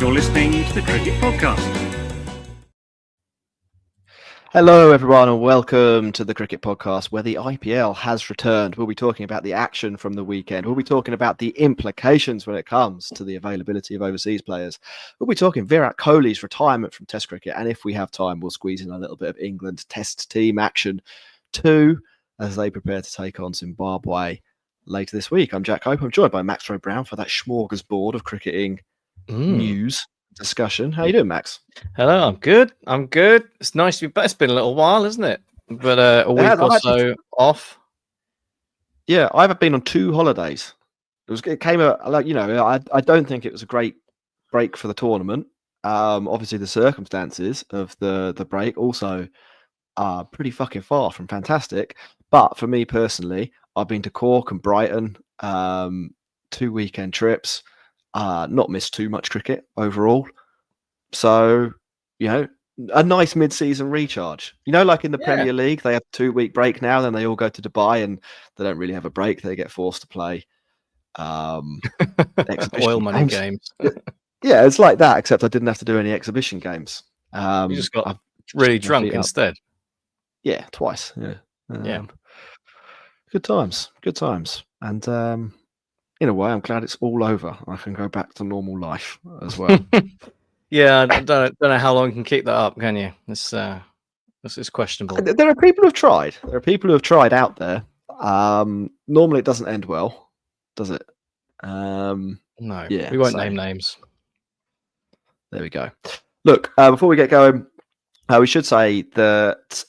You're listening to the Cricket Podcast. Hello, everyone, and welcome to the Cricket Podcast, where the IPL has returned. We'll be talking about the action from the weekend. We'll be talking about the implications when it comes to the availability of overseas players. We'll be talking Virat Kohli's retirement from Test cricket, and if we have time, we'll squeeze in a little bit of England Test team action too, as they prepare to take on Zimbabwe later this week. I'm Jack Hope. I'm joined by Max Rowe Brown for that smorgasbord of cricketing news discussion. How you doing, Max? Hello, I'm good. It's nice to be back. It's been a little while, isn't it? But a week or so off. Yeah, I've been on 2 holidays. It came out like, I don't think it was a great break for the tournament. Obviously the circumstances of the break also are pretty fucking far from fantastic. But for me personally, I've been to Cork and Brighton, 2 weekend trips. Not missed too much cricket overall. So, a nice mid-season recharge. Like in the Premier League, they have a 2-week break now, then they all go to Dubai and they don't really have a break. They get forced to play exhibition oil money games. Yeah, it's like that, except I didn't have to do any exhibition games. You just got really drunk instead. Yeah, twice. Yeah. Good times. And in a way, I'm glad it's all over. I can go back to normal life as well. Yeah, I don't know how long you can keep that up, can you? This is questionable. There are people who've tried. Out there. Normally, it doesn't end well, does it? No, we won't name names. There we go. Look, before we get going, we should say that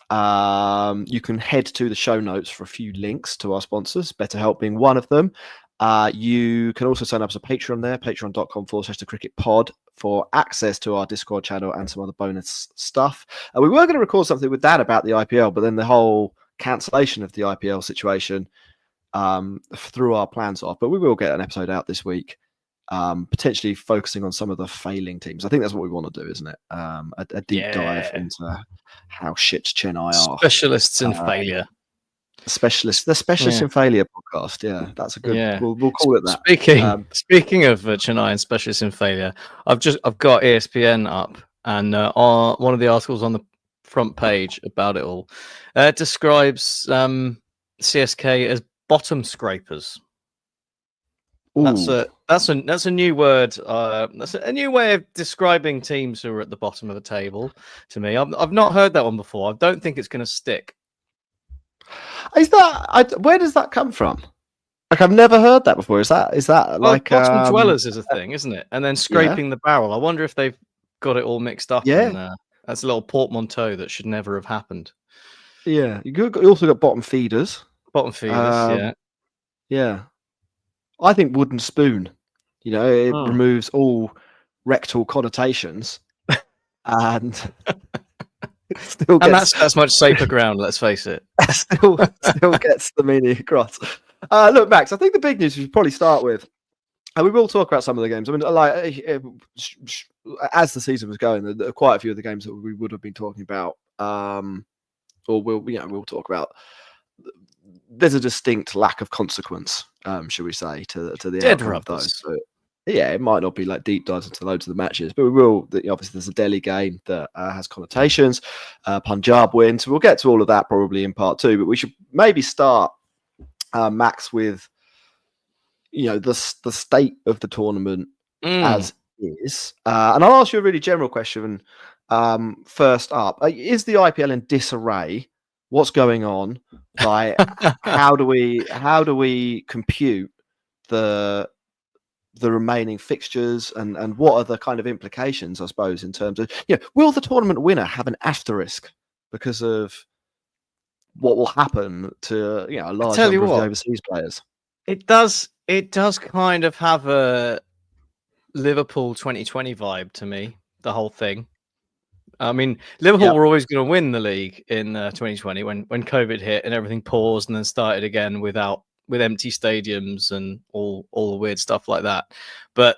you can head to the show notes for a few links to our sponsors, BetterHelp being one of them. You can also sign up as a Patreon there, patreon.com/thecricketpod, for access to our Discord channel and some other bonus stuff. We were going to record something with Dad about the IPL, but then the whole cancellation of the IPL situation threw our plans off. But we will get an episode out this week, potentially focusing on some of the failing teams. I think that's what we want to do, isn't it? A deep dive into how shit Chennai are. Specialists in failure. The Specialists in Failure podcast. Yeah, that's a good. Yeah. We'll call it that. Speaking of Chennai and Specialists in Failure, I've got ESPN up, and one of the articles on the front page about it all describes CSK as bottom scrapers. Ooh. That's a new word. That's a new way of describing teams who are at the bottom of the table. To me, I've not heard that one before. I don't think it's going to stick. Where does that come from? Like, I've never heard that before. Is that like bottom dwellers is a thing, isn't it? And then scraping the barrel. I wonder if they've got it all mixed up. Yeah, and, that's a little portmanteau that should never have happened. Yeah, you also got bottom feeders. Yeah. I think wooden spoon. It removes all rectal connotations, and. That's much safer ground, let's face it. still gets the meaning across. Look, Max, I think the big news we should probably start with, and we will talk about some of the games. I mean, as the season was going, there are quite a few of the games that we would have been talking about, or we'll talk about. There's a distinct lack of consequence, should we say, to the outcome of those. So, yeah, it might not be like deep dives into loads of the matches, but we will. Obviously, there's a Delhi game that has connotations. Punjab wins. We'll get to all of that probably in part 2, but we should maybe start, Max, with the state of the tournament as is. And I'll ask you a really general question first up. Is the IPL in disarray? What's going on? Like, how do we compute the remaining fixtures and what are the kind of implications, I suppose, in terms of, will the tournament winner have an asterisk because of what will happen to a large number of the overseas players? It does kind of have a Liverpool 2020 vibe to me, the whole thing. I mean, Liverpool were always going to win the league in 2020 when COVID hit and everything paused and then started again with empty stadiums and all the weird stuff like that. But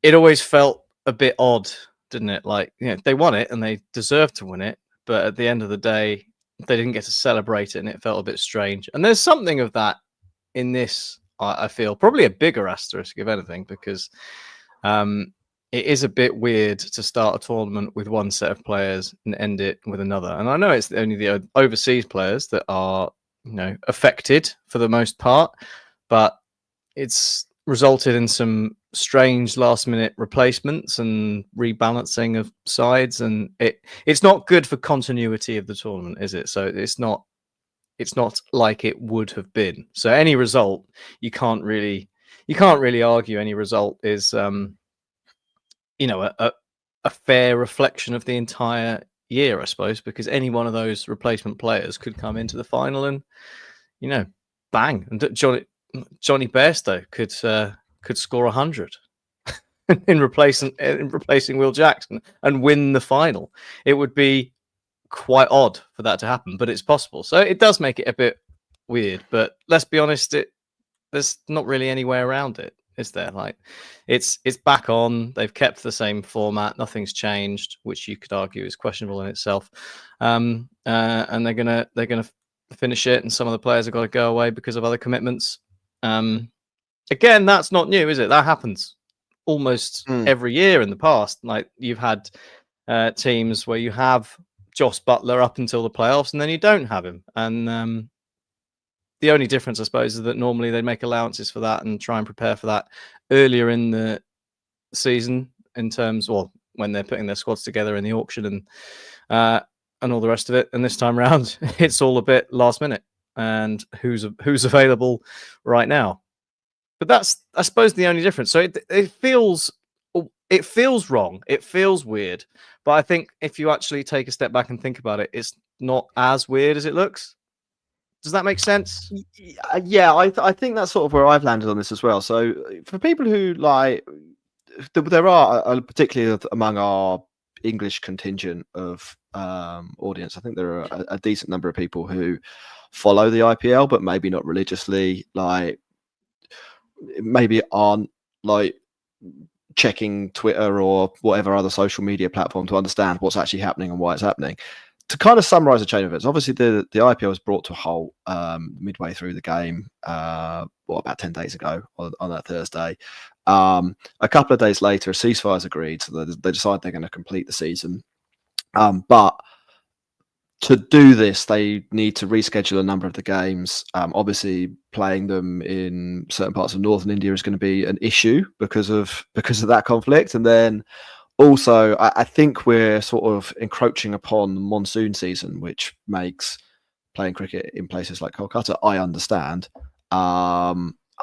it always felt a bit odd, didn't it? Like, they won it and they deserved to win it, but at the end of the day, they didn't get to celebrate it, and it felt a bit strange. And there's something of that in this, I feel, probably a bigger asterisk, if anything, because it is a bit weird to start a tournament with one set of players and end it with another. And I know it's only the overseas players that are, affected for the most part, but it's resulted in some strange last-minute replacements and rebalancing of sides, and it's not good for continuity of the tournament, is it? So it's not like it would have been. So any result, you can't really argue any result is a fair reflection of the entire year, I suppose, because any one of those replacement players could come into the final and bang, and Johnny Bairstow could score 100 in replacing Will Jackson and win the final. It would be quite odd for that to happen, but it's possible. So it does make it a bit weird. But let's be honest, there's not really any way around it, is there? Like, it's back on. They've kept the same format. Nothing's changed, which you could argue is questionable in itself. And they're gonna finish it, and some of the players have got to go away because of other commitments. Again, that's not new, is it? That happens almost every year in the past. Like, you've had teams where you have Joss Butler up until the playoffs, and then you don't have him. And the only difference, I suppose, is that normally they make allowances for that and try and prepare for that earlier in the season, in terms, or when they're putting their squads together in the auction and all the rest of it. And this time around, it's all a bit last minute and who's available right now. But that's, I suppose, the only difference. So it feels wrong. It feels weird. But I think if you actually take a step back and think about it, it's not as weird as it looks. Does that make sense? Yeah, I think that's sort of where I've landed on this as well. So for people who like, there are, particularly among our English contingent of audience, I think there are a decent number of people who follow the IPL, but maybe not religiously, like maybe aren't like checking Twitter or whatever other social media platform to understand what's actually happening and why it's happening. To kind of summarize the chain of events, obviously the IPL was brought to a halt midway through the game, about 10 days ago on that Thursday. A couple of days later, a ceasefire is agreed, so they decide they're going to complete the season. But to do this, they need to reschedule a number of the games. Obviously, playing them in certain parts of northern India is going to be an issue because of that conflict. And then also, I think we're sort of encroaching upon the monsoon season, which makes playing cricket in places like Kolkata, I understand,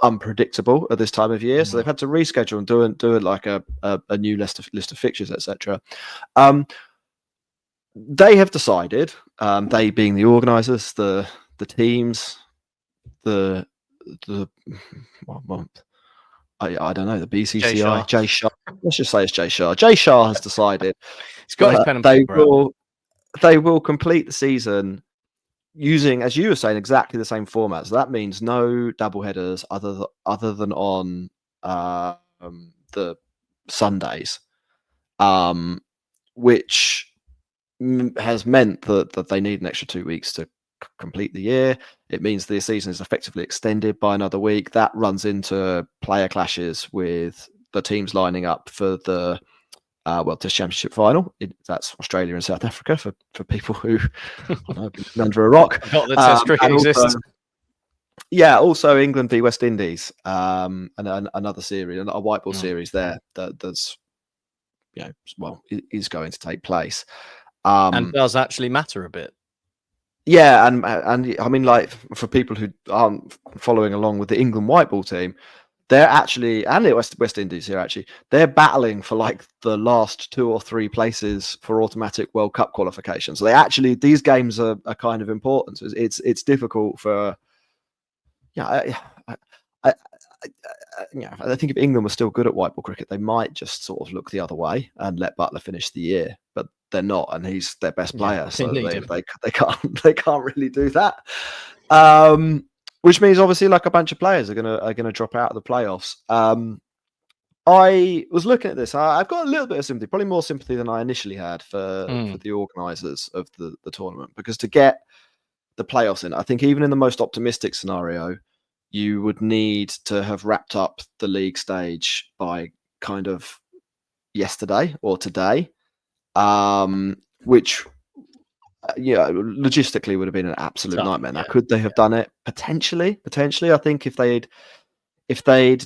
unpredictable at this time of year. So they've had to reschedule and do it like a new list of fixtures, etc. They have decided, they being the organisers, the teams, I don't know, the BCCI, Jay Shah. Let's just say it's Jay Shah. Jay Shah has decided he's got his pen and paper. They will complete the season using, as you were saying, exactly the same format. So that means no double headers other than on the Sundays, which has meant that they need an extra 2 weeks to complete the year. It means the season is effectively extended by another week. That runs into player clashes with the teams lining up for the Test Championship final. That's Australia and South Africa for people who have been under a rock. Not that Test cricket exists. Also England v West Indies, and another series, a white ball series there that's is going to take place. And does actually matter a bit. Yeah, and I mean, like, for people who aren't following along with the England white ball team, they're actually, and the West Indies here actually, they're battling for like the last 2 or 3 places for automatic World Cup qualification. So these games are kind of important. So it's difficult for, I think if England was still good at white ball cricket, they might just sort of look the other way and let Butler finish the year, but they're not, and he's their best player, so they can't really do that. Which means obviously like a bunch of players are gonna drop out of the playoffs. I was looking at this. I've got a little bit of sympathy, probably more sympathy than I initially had for the organisers of the tournament, because to get the playoffs in, I think even in the most optimistic scenario, you would need to have wrapped up the league stage by kind of yesterday or today, which logistically would have been an absolute nightmare. Now, could they have done it? Potentially. I think if they'd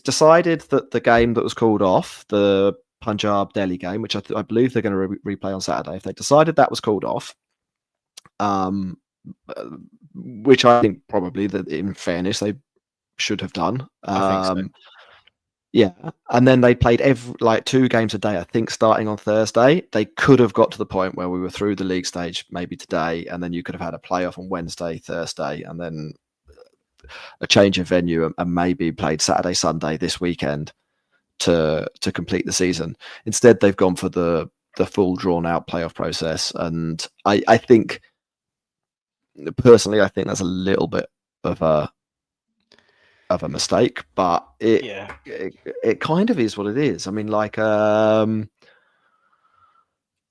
decided that the game that was called off, the Punjab Delhi game, which I believe they're going to replay on Saturday, if they decided that was called off, which I think probably that in fairness they should have done. I think so. Yeah, and then they played 2 games a day. I think starting on Thursday, they could have got to the point where we were through the league stage maybe today, and then you could have had a playoff on Wednesday, Thursday, and then a change of venue, and maybe played Saturday, Sunday this weekend to complete the season. Instead, they've gone for the full drawn out playoff process, and I think personally, I think that's a little bit of a mistake, but it kind of is what it is. I mean, like, I they'll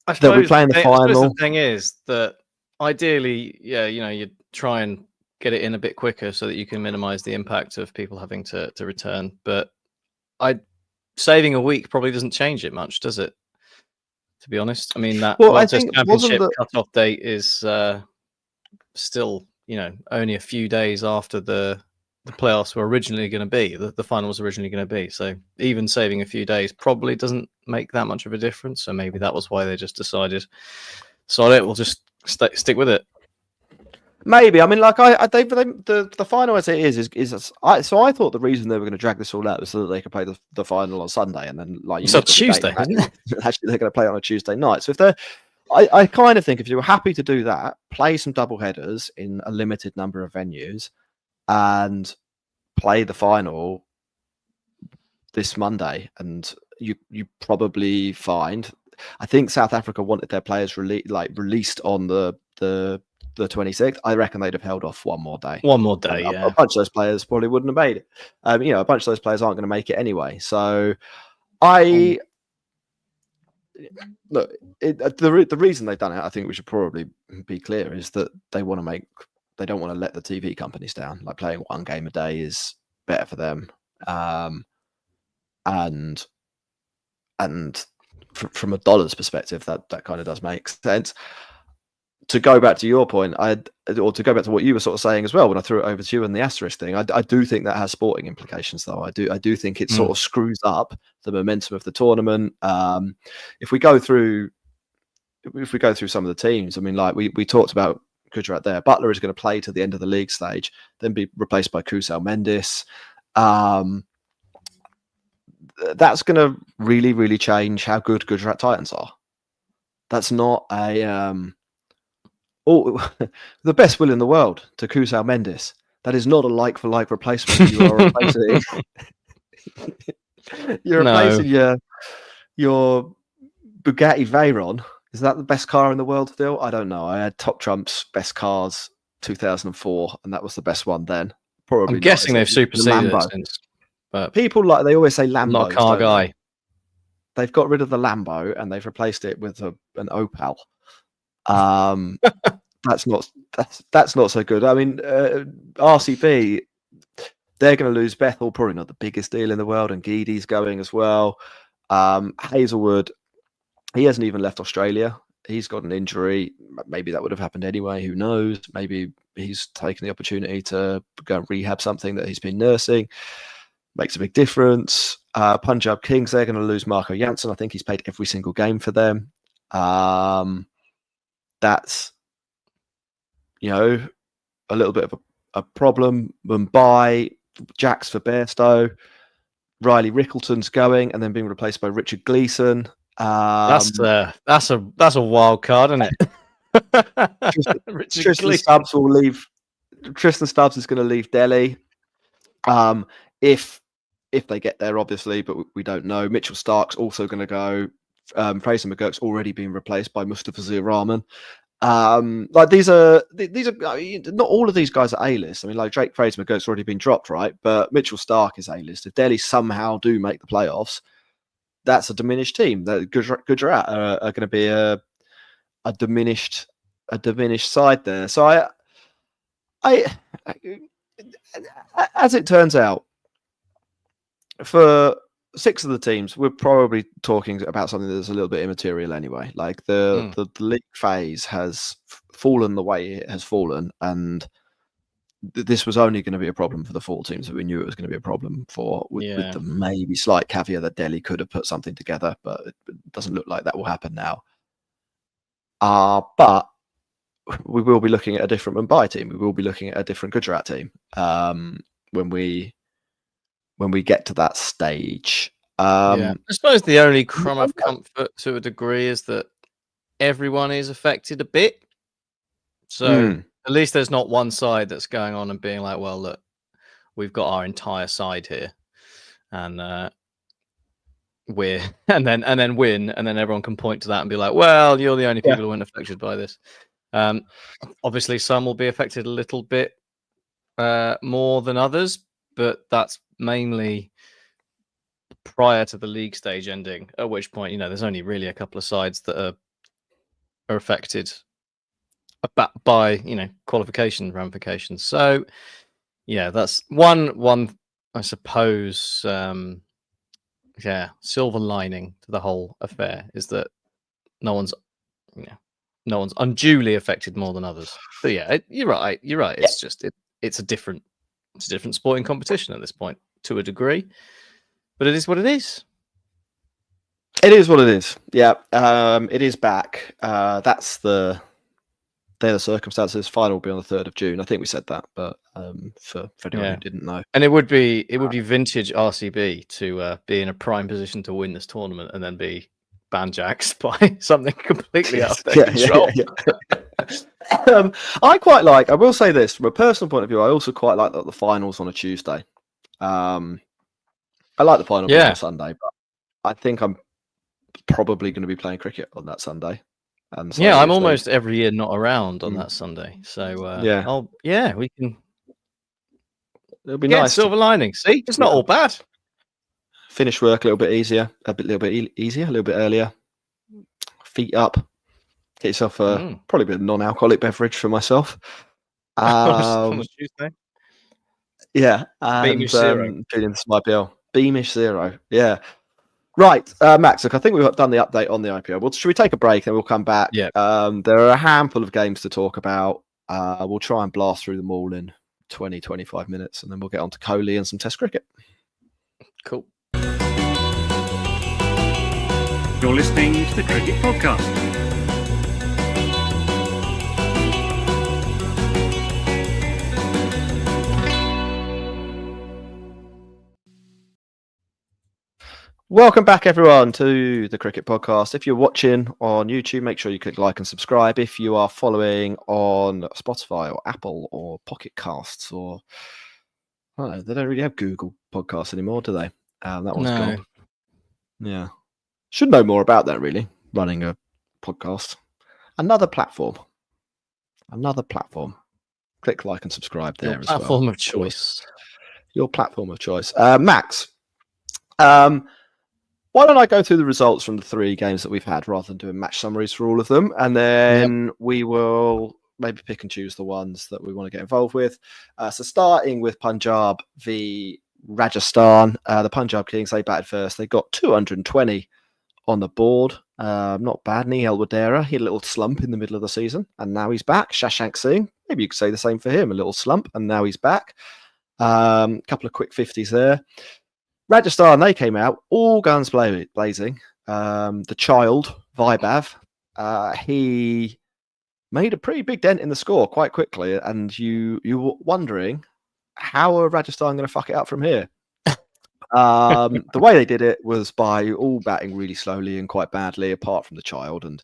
be suppose playing the final. The thing is that ideally, you try and get it in a bit quicker so that you can minimize the impact of people having to return. But saving a week probably doesn't change it much, does it? To be honest, I mean that I think championship cut-off date is still, only a few days after the playoffs were originally going to be, the final was originally going to be. So even saving a few days probably doesn't make that much of a difference. So maybe that was why they just decided, we'll just stick with it. Maybe. I mean, like, the final as it is. So I thought the reason they were going to drag this all out was so that they could play the final on Sunday, and then it's on Tuesday, isn't it? Actually, they're going to play it on a Tuesday night. So if they're, I kind of think if you were happy to do that, play some double headers in a limited number of venues, and play the final this Monday, and you probably find. I think South Africa wanted their players released on the 26th. I reckon they'd have held off one more day. Yeah. A bunch of those players probably wouldn't have made it. A bunch of those players aren't going to make it anyway. So the reason they've done it, I think we should probably be clear, is that they don't want to let the TV companies down. Like, playing one game a day is better for them. And from a dollar's perspective, that kind of does make sense. To go back to your point, or to go back to what you were sort of saying as well, when I threw it over to you and the asterisk thing, I do think that has sporting implications, though. I do think it sort of screws up the momentum of the tournament. If we go through some of the teams, I mean, like we talked about Gujarat there. Butler is going to play to the end of the league stage, then be replaced by Kusal Mendis. That's going to really, really change how good Gujarat Titans are. That's not the best will in the world to Kusal Mendis. That is not a like-for-like replacement. You are replacing. You're replacing your Bugatti Veyron. Is that the best car in the world still? I don't know. I had Top Trump's best cars 2004, and that was the best one then. Probably. I'm guessing they've superseded it since. But people they always say Lambo. Not a car guy. They've got rid of the Lambo and they've replaced it with an Opel. That's not so good. I mean, RCB, they're going to lose Bethel, probably not the biggest deal in the world, and Geedy's going as well. Hazelwood, he hasn't even left Australia. He's got an injury. Maybe that would have happened anyway. Who knows? Maybe he's taken the opportunity to go and rehab something that he's been nursing. Makes a big difference. Punjab Kings, they're going to lose Marco Janssen. I think he's played every single game for them. That's, a little bit of a problem. Mumbai, Jacks for Bairstow. Riley Rickleton's going and then being replaced by Richard Gleeson. That's a wild card, isn't it? Tristan Stubbs will leave. Tristan Stubbs is going to leave Delhi. If they get there, obviously, but we don't know. Mitchell Stark's also going to go. Fraser McGurk's already been replaced by Mustafa Rahman. These are not all of these guys are A-list. I mean, like Drake Fraser McGurk's already been dropped, right? But Mitchell Stark is A-list. If Delhi somehow do make the playoffs, that's a diminished team. The Gujarat are going to be a diminished side there. So I as it turns out, for 6 of the teams, we're probably talking about something that's a little bit immaterial anyway. Like the league phase has fallen the way it has fallen, and this was only going to be a problem for the 4 teams that we knew it was going to be a problem for, with the maybe slight caveat that Delhi could have put something together, but it doesn't look like that will happen now. But we will be looking at a different Mumbai team. We will be looking at a different Gujarat team when we get to that stage. I suppose the only crumb of comfort to a degree is that everyone is affected a bit. So at least there's not one side that's going on and being like, well, look, we've got our entire side here, and and then win, and then everyone can point to that and be like, well, you're the only people who weren't affected by this. Obviously, some will be affected a little bit more than others, but that's mainly prior to the league stage ending, at which point, there's only really a couple of sides that are affected by qualification ramifications. So that's one I suppose silver lining to the whole affair is that no one's unduly affected more than others. But you're right. It's just it's a different sporting competition at this point to a degree, but it is what it is. It is what it is. Yeah, it is back. They're the circumstances. Final will be on the 3rd of June. I think we said that, but for anyone who didn't know, and it would be vintage RCB to be in a prime position to win this tournament and then be banjaxed by something completely out of their control. I quite like. I will say this from a personal point of view. I also quite like that the finals on a Tuesday. I like the final being on Sunday, but I think I'm probably going to be playing cricket on that Sunday. And so I'm almost every year not around on that Sunday. So we can. It'll be nice. Silver lining. See, it's not all bad. Finish work a little bit easier, a little bit earlier. Feet up. Get yourself probably a bit of non-alcoholic beverage for myself. On a Tuesday. Yeah, Beamish Zero. Feeling some IPL. Beamish Zero. Yeah. Right, Max, look, I think we've done the update on the IPL. Well, should we take a break and we'll come back? Yeah. There are a handful of games to talk about. We'll try and blast through them all in 20-25 minutes, and then we'll get on to Kohli and some Test cricket. Cool. You're listening to the Cricket Podcast. Welcome back, everyone, to the Cricket Podcast. If you're watching on YouTube, make sure you click like and subscribe. If you are following on Spotify or Apple or Pocket Casts or... I don't know, they don't really have Google Podcasts anymore, do they? That one's gone. Yeah. Should know more about that, really, running a podcast. Another platform. Click like and subscribe there as well. Your platform of choice. Your platform of choice. Max, why don't I go through the results from the 3 games that we've had rather than doing match summaries for all of them? And then we will maybe pick and choose the ones that we want to get involved with. So starting with Punjab v Rajasthan, the Punjab Kings, they batted first. They got 220 on the board. Not bad. Nihal Wadera, he had a little slump in the middle of the season, and now he's back. Shashank Singh, maybe you could say the same for him. A little slump, and now he's back. A couple of quick 50s there. Rajasthan, they came out all guns blazing. The child, Vaibhav, he made a pretty big dent in the score quite quickly, and you were wondering, how are Rajasthan going to fuck it up from here? The way they did it was by all batting really slowly and quite badly, apart from the child and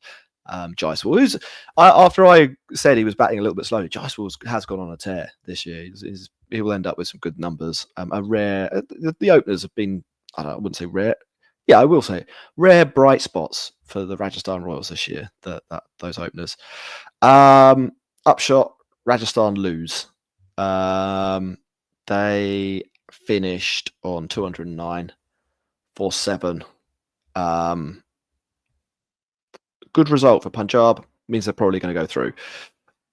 Jaiswal, who's, after I said he was batting a little bit slowly, Jaiswal has gone on a tear this year. He will end up with some good numbers. The openers have been, I wouldn't say rare. Yeah, I will say rare bright spots for the Rajasthan Royals this year. Those openers. Upshot, Rajasthan lose. They finished on 209 for 7. Good result for Punjab. Means they're probably going to go through.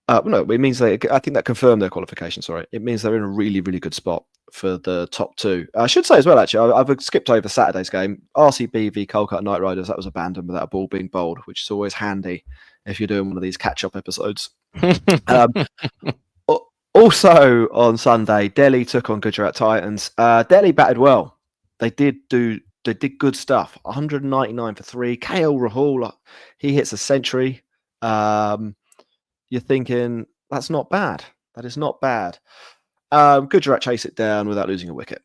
No, it means I think that confirmed their qualification. Sorry, it means they're in a really, really good spot for the top two. I should say as well, actually, I've skipped over Saturday's game. RCB v Kolkata Knight Riders. That was abandoned without a ball being bowled, which is always handy if you're doing one of these catch-up episodes. Also on Sunday, Delhi took on Gujarat Titans. Delhi batted well. They did good stuff. 199 for 3. KL Rahul, he hits a century. You're thinking that's not bad. That is not bad. Gujarat chase it down without losing a wicket.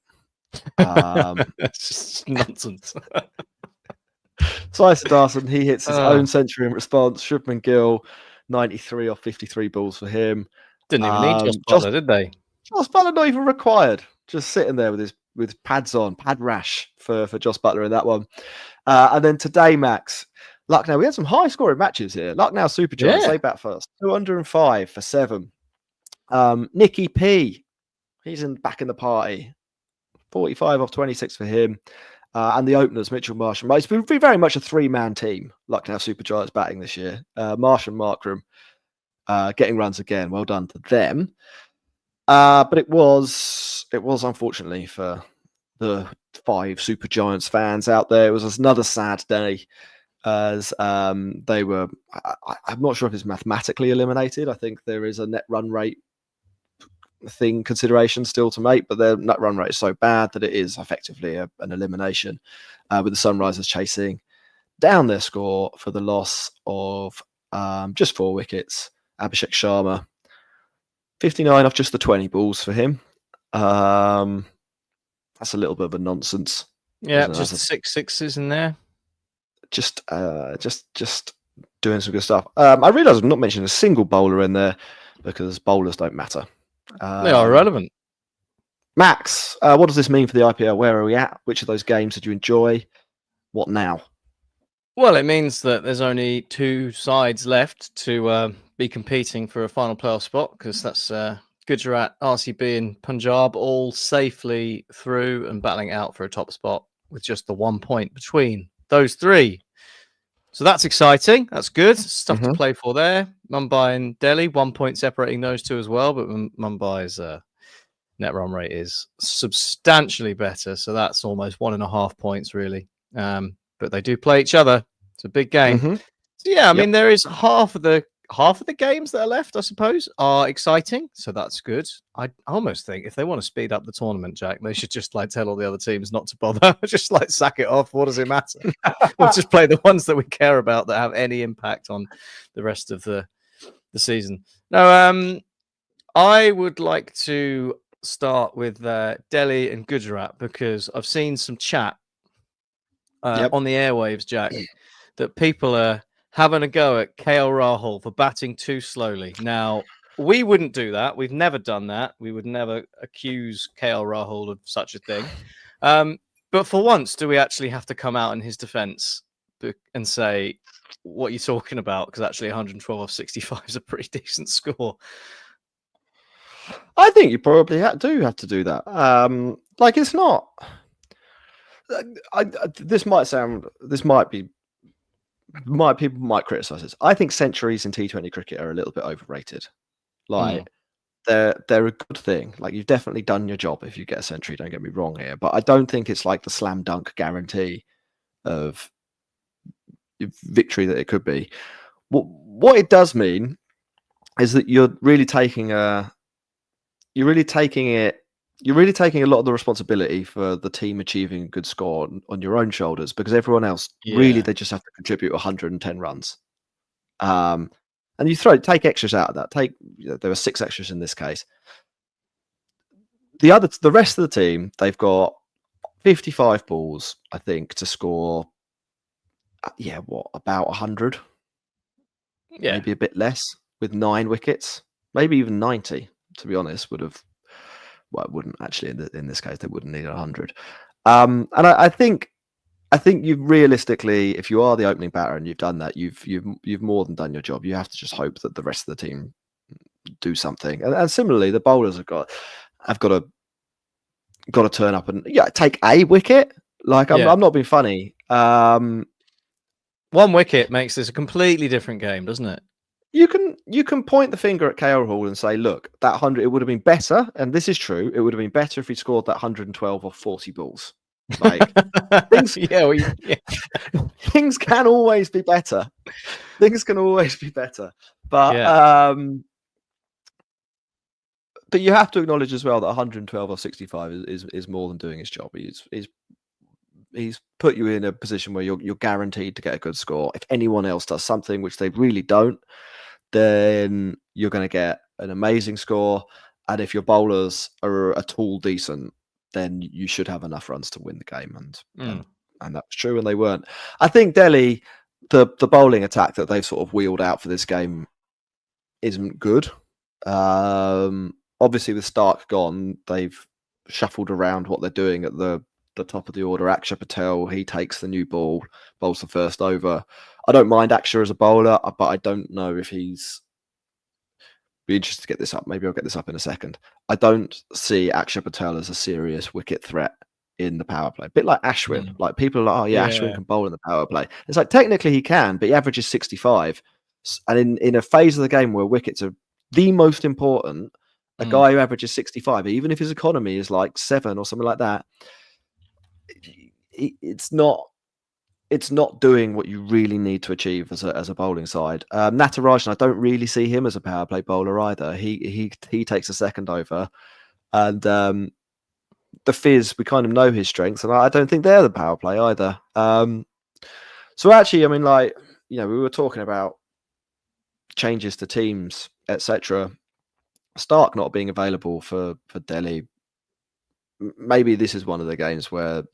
That's just nonsense. Sai Siddharthan, he hits his own century in response. Shubman Gill, 93 off 53 balls for him. Didn't even need Jos Buttler, did they? Jos Buttler not even required. Just sitting there with pads on, pad rash for Jos Buttler in that one. And then today, Max, Lucknow, we had some high scoring matches here. Lucknow Super Giants, they bat first. 205 for 7. Nicky P, he's back in the party. 45 off 26 for him. And the openers, Mitchell Marsh and Mark. It's been very much a 3-man team, Lucknow Super Giants batting this year. Marsh and Markram getting runs again. Well done to them. But it was unfortunately for the 5 Super Giants fans out there, it was another sad day as they were, I'm not sure if it's mathematically eliminated. I think there is a net run rate consideration still to make, but their net run rate is so bad that it is effectively an elimination, with the Sunrisers chasing down their score for the loss of just 4 wickets. Abhishek Sharma, 59 off just the 20 balls for him. That's a little bit of a nonsense. Yeah, just 6 sixes in there. Just doing some good stuff. I realise I've not mentioned a single bowler in there because bowlers don't matter. They are irrelevant. Max, what does this mean for the IPL? Where are we at? Which of those games did you enjoy? What now? Well, it means that there's only 2 sides left to be competing for a final playoff spot, because that's Gujarat, RCB and Punjab all safely through and battling out for a top spot with just the 1 point between those 3. So that's exciting. That's good. Stuff to play for there. Mumbai and Delhi, 1 point separating those 2 as well. But Mumbai's net run rate is substantially better. So that's almost 1.5 points, really. But they do play each other. It's a big game. So yeah, I mean, there is half of the games that are left, I suppose, are exciting. So that's good. I almost think if they want to speed up the tournament, Jack, they should just tell all the other teams not to bother. Just sack it off. What does it matter? We'll just play the ones that we care about that have any impact on the rest of the season. Now, I would like to start with Delhi and Gujarat, because I've seen some chat on the airwaves, Jack, that people are having a go at KL Rahul for batting too slowly. Now, we wouldn't do that. We've never done that. We would never accuse KL Rahul of such a thing. But for once, do we actually have to come out in his defense and say, what are you talking about? Because actually 112 off 65 is a pretty decent score. I think you probably do have to do that. It's not... people might criticize this. I think centuries in T20 cricket are a little bit overrated. They're a good thing. You've definitely done your job if you get a century, don't get me wrong here, but I don't think it's like the slam dunk guarantee of victory that it could be. What it does mean is that you're really taking a lot of the responsibility for the team achieving a good score on your own shoulders, because everyone else really, they just have to contribute 110 runs. And you take extras out of that. There were 6 extras in this case. The rest of the team, they've got 55 balls, I think, to score. About 100? Yeah, maybe a bit less, with 9 wickets, maybe even 90. To be honest, it wouldn't actually in this case. They wouldn't need 100. And I think you realistically, if you are the opening batter and you've done that, you've more than done your job. You have to just hope that the rest of the team do something. And similarly, the bowlers have got to turn up and take a wicket. I'm not being funny. 1 wicket makes this a completely different game, doesn't it? you can point the finger at KL Hall and say, look, that 100, it would have been better, and this is true. It would have been better if he scored that 112 or 40 balls. Like things, things can always be better. Things can always be better, but you have to acknowledge as well that 112 or 65 is more than doing his job. He's put you in a position where you're guaranteed to get a good score. If anyone else does something, which they really don't, then you're going to get an amazing score. And if your bowlers are at all decent, then you should have enough runs to win the game. And that was true, and they weren't. I think Delhi, the bowling attack that they've sort of wheeled out for this game isn't good. Obviously, with Stark gone, they've shuffled around what they're doing at the top of the order. Akshay Patel, he takes the new ball, bowls the first over. I don't mind Akshay as a bowler, but I don't know if he's... Be interested to get this up. Maybe I'll get this up in a second. I don't see Akshay Patel as a serious wicket threat in the power play. A bit like Ashwin. Like people are like, oh yeah, Ashwin can bowl in the power play. It's like technically he can, but he averages 65. And in a phase of the game where wickets are the most important, a guy who averages 65, even if his economy is like 7 or something like that, it's not doing what you really need to achieve as a bowling side. Natarajan, I don't really see him as a power play bowler either. He takes a second over, and the Fizz, we kind of know his strengths, and I don't think they're the power play either. So actually, I mean, like, we were talking about changes to teams, etc. Stark not being available for Delhi. Maybe this is one of the games where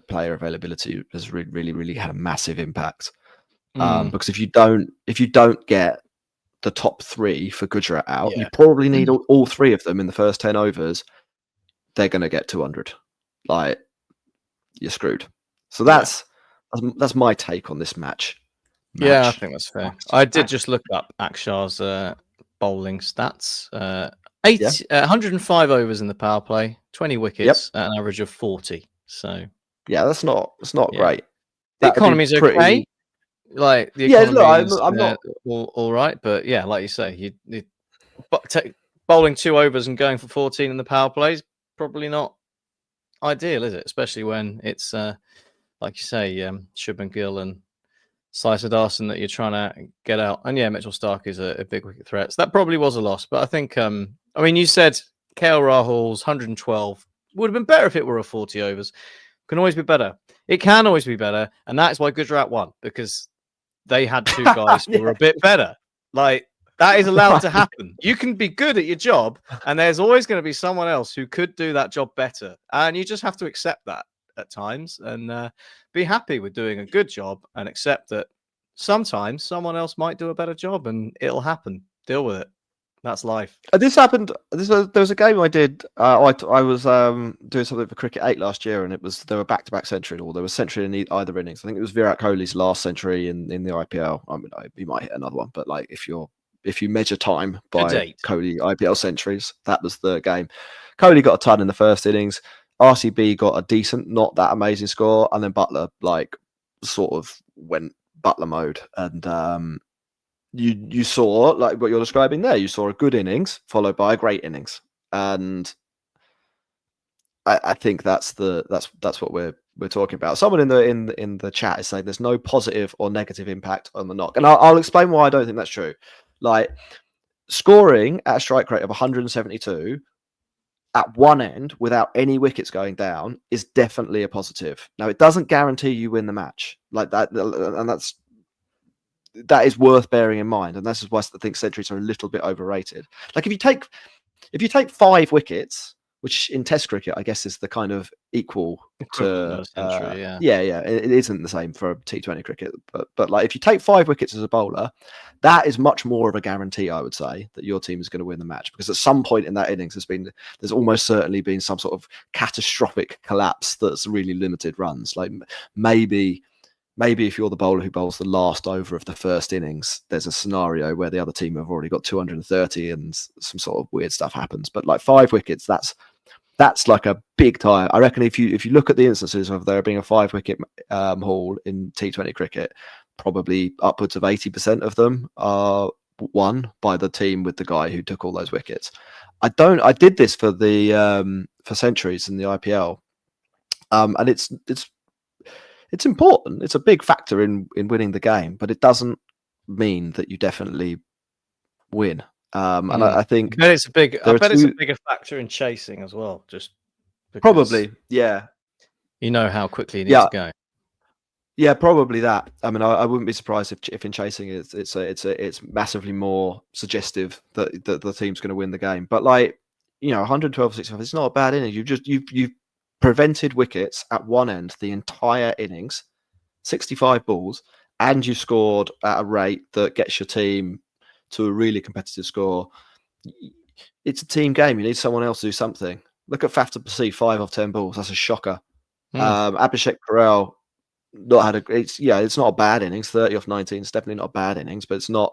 player availability has really had a massive impact. Because if you don't get the top 3 for Gujarat out, you probably need all 3 of them in the first 10 overs. They're going to get 200. Like, you're screwed. So that's my take on this match. Yeah, I think that's fair. I did just look up Akshay's bowling stats. 105 overs in the power play, 20 wickets at an average of 40. So yeah, that's not great. The economy's okay. Like the economy is I'm not all right, but yeah, like you say, bowling 2 overs and going for 14 in the power play is probably not ideal, is it? Especially when it's like you say, Shubman Gill and Sai Siddharthan that you're trying to get out. And yeah, Mitchell Stark is a big wicket threat. So that probably was a loss. But I think, I mean, you said KL Rahul's 112 would have been better if it were a 40 overs. Can always be better. It can always be better. And that is why Gujarat won, because they had 2 guys who were a bit better. Like, that is allowed to happen. You can be good at your job, and there's always going to be someone else who could do that job better. And you just have to accept that at times and be happy with doing a good job and accept that sometimes someone else might do a better job, and it'll happen. Deal with it. That's life. This happened. There was a game I did. I was doing something for Cricket 8 last year, and there were back-to-back centuries, or there was century in either innings. I think it was Virat Kohli's last century in the IPL. I mean, he might hit another one, but like if you measure time by Kohli IPL centuries, that was the game. Kohli got a ton in the first innings. RCB got a decent, not that amazing score, and then Butler sort of went Butler mode, and you saw, like what you're describing there, you saw a good innings followed by a great innings, and I think that's what we're talking about. Someone in the chat is saying there's no positive or negative impact on the knock, and I'll explain why I don't think that's true. Like, scoring at a strike rate of 172 at one end without any wickets going down is definitely a positive. Now, it doesn't guarantee you win the match like that, and that is worth bearing in mind. And this is why I think centuries are a little bit overrated. Like, if you take 5 wickets, which in Test cricket, I guess, is the kind of equal to century, it isn't the same for T20 cricket, but like if you take 5 wickets as a bowler, that is much more of a guarantee, I would say, that your team is going to win the match, because at some point in that innings there's almost certainly been some sort of catastrophic collapse that's really limited runs. Like maybe if you're the bowler who bowls the last over of the first innings, there's a scenario where the other team have already got 230 and some sort of weird stuff happens. But like 5 wickets, that's like a big time. I reckon if you look at the instances of there being a 5-wicket haul in T20 cricket, probably upwards of 80% of them are won by the team with the guy who took all those wickets. I did this for the for centuries in the IPL, and it's important. It's a big factor in winning the game, but it doesn't mean that you definitely win. And I think I bet it's a big. I there are bet it's a two- bigger factor in chasing as well. Just because probably, yeah, you know how quickly you need yeah. to go. Yeah, probably that. I mean, I wouldn't be surprised if in chasing it's massively more suggestive that the team's going to win the game. But like, 112 65, it's not a bad inning. You've prevented wickets at one end the entire innings, 65 balls, and you scored at a rate that gets your team to a really competitive score. It's a team game. You need someone else to do something. Look at Faf du Plessis, 5 off 10 balls. That's a shocker. Abhishek Karel. It's not a bad innings. 30 off 19 is definitely not a bad innings, but it's not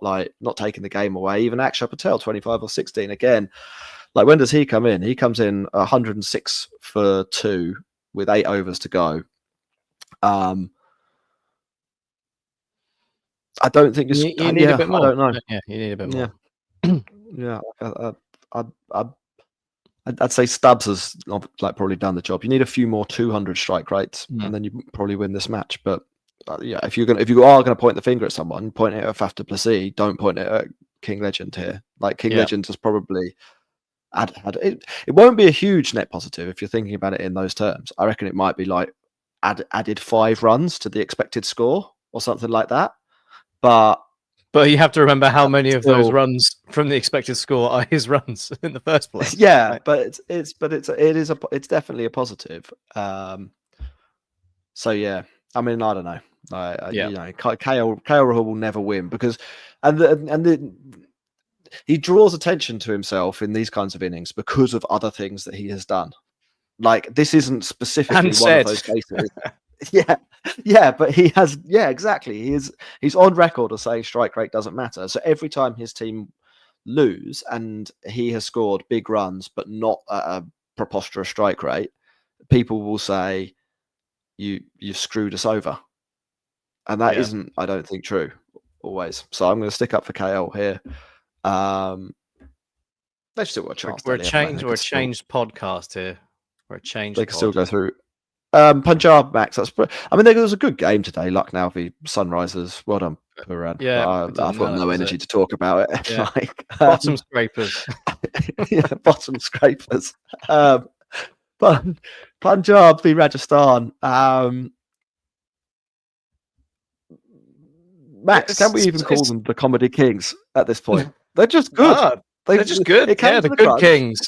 taking the game away. Even Akshar Patel, 25 off 16. Again, like, when does he come in? He comes in 106 for 2 with 8 overs to go. I don't think you need a bit more. I don't know. Yeah, you need a bit more. Yeah, I'd say Stubbs has probably done the job. You need a few more 200 strike rates, and then you probably win this match. But if you are going to point the finger at someone, point it at Faf du Plessis. Don't point it at King Legend here. Like, King Legend has probably had it. It won't be a huge net positive if you're thinking about it in those terms. I reckon it might be like added 5 runs to the expected score or something like that. But you have to remember how many of those runs from the expected score are his runs in the first place. Yeah, right? but it's definitely a positive. So yeah, I mean, I don't know. KL Rahul will never win because, he draws attention to himself in these kinds of innings because of other things that he has done. Like, this isn't specifically one of those cases. Yeah, but he has. Yeah, exactly. He's on record as saying strike rate doesn't matter. So every time his team lose and he has scored big runs but not at a preposterous strike rate, people will say you've screwed us over, and that isn't, I don't think, true always. So I'm going to stick up for KL here. They've still got a chance. We're a changed podcast here. We're a changed. They can still go through. Punjab, Max. There was a good game today. Lucknow v Sunrisers. Well done, Puran. Yeah, I've got no energy to talk about it. Yeah. Bottom scrapers. Yeah, bottom scrapers. But Punjab v Rajasthan. Max, can we even call them the comedy kings at this point? They're just good. They're just good. Yeah, the good kings.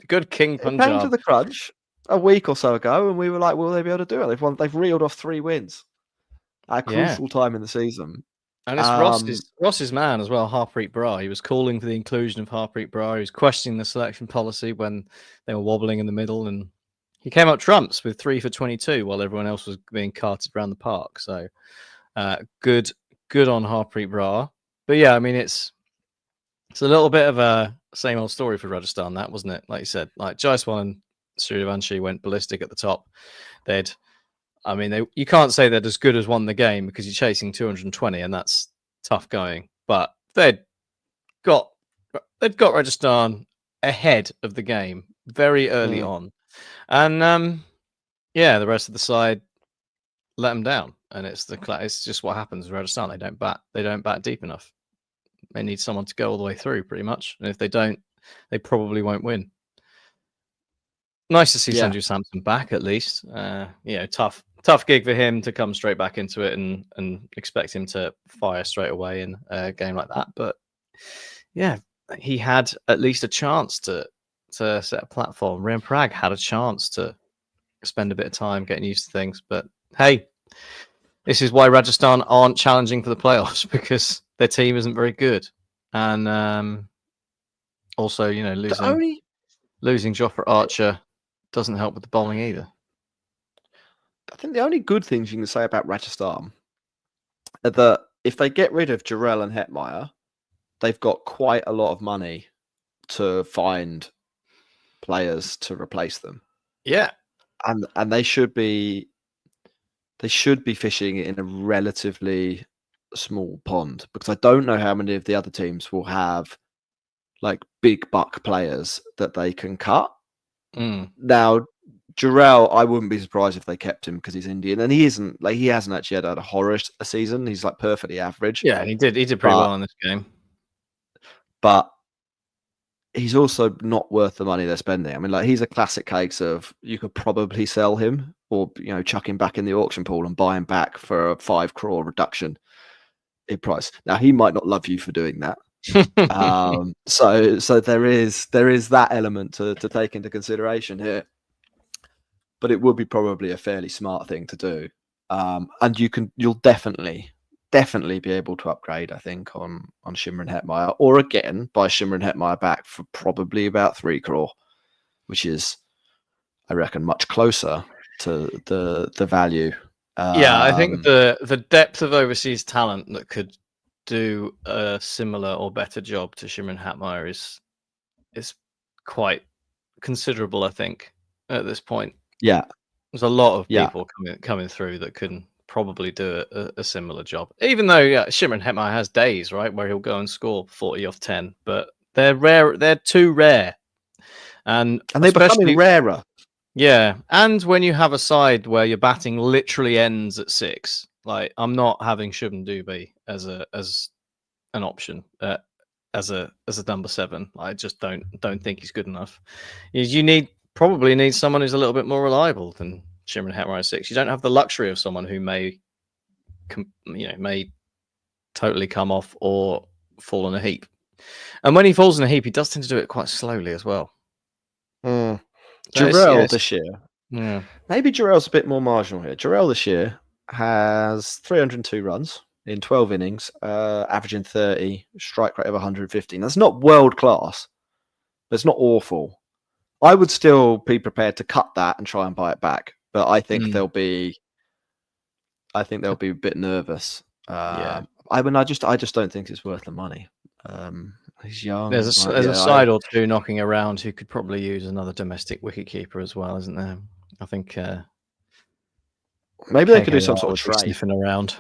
Good King Punjab. It came to the crunch a week or so ago, and we were like, will they be able to do it? They've reeled off 3 wins at a crucial time in the season. And it's Ross's man as well, Harpreet Brar. He was calling for the inclusion of Harpreet Brar. He was questioning the selection policy when they were wobbling in the middle, and he came up trumps with 3 for 22 while everyone else was being carted around the park. So good on Harpreet Brar. But yeah, I mean, it's a little bit of a same old story for Rajasthan, that, wasn't it? Like you said, like Jaiswal and Suryavanshi went ballistic at the top. You can't say they're as good as won the game because you're chasing 220, and that's tough going. But they'd got Rajasthan ahead of the game very early on, and the rest of the side let them down. And it's just what happens with Rajasthan. They don't bat deep enough. They need someone to go all the way through, pretty much. And if they don't, they probably won't win. Nice to see Sanju Samson back, at least. Tough gig for him to come straight back into it and expect him to fire straight away in a game like that. But yeah, he had at least a chance to set a platform. Rian Parag had a chance to spend a bit of time getting used to things. But hey, this is why Rajasthan aren't challenging for the playoffs, because their team isn't very good. And also, losing Jofra Archer doesn't help with the bowling either. I think the only good things you can say about Rajasthan are that if they get rid of Jarrell and Hetmeyer, they've got quite a lot of money to find players to replace them. Yeah. And they should be fishing in a relatively small pond because I don't know how many of the other teams will have like big buck players that they can cut. Now, Jarrell, I wouldn't be surprised if they kept him because he's Indian, and he isn't like he hasn't actually had a horror a season. He's like perfectly average. Yeah, he did pretty well in this game, but he's also not worth the money they're spending. I mean, like he's a classic case of you could probably sell him or chuck hm back in the auction pool and buy him back for a 5 crore reduction in price. Now he might not love you for doing that. So there is that element to take into consideration here, but it would be probably a fairly smart thing to do. And you'll definitely be able to upgrade, I think, on Shimron Hetmeyer, or again buy Shimron Hetmeyer back for probably about 3 crore, which is, I reckon, much closer to the value. I think the depth of overseas talent that could do a similar or better job to Shimron Hetmeyer is quite considerable, I think, at this point. Yeah, there's a lot of people coming through that can probably do a similar job. Even though Shimron Hetmeyer has days, right, where he'll go and score 40 off 10, but they're rare. They're too rare, and they're becoming rarer. Yeah, and when you have a side where your batting literally ends at 6, like I'm not having Shubham Dubey as an option as a number 7. I just don't think he's good enough. You probably need someone who's a little bit more reliable than Shimron Hetmeyer 6. You don't have the luxury of someone who may totally come off or fall in a heap. And when he falls in a heap, he does tend to do it quite slowly as well. Jarrell this year. Yeah. Maybe Jarrell's a bit more marginal here. Jarrell this year has 302 runs in 12 innings, averaging 30, strike rate of 115. That's not world class, but it's not awful. I would still be prepared to cut that and try and buy it back, but I think they'll be a bit nervous. I mean, I just don't think it's worth the money. He's young. There's a side or two knocking around who could probably use another domestic wicketkeeper as well, isn't there? I think maybe they could do some sort of trade. Sniffing around.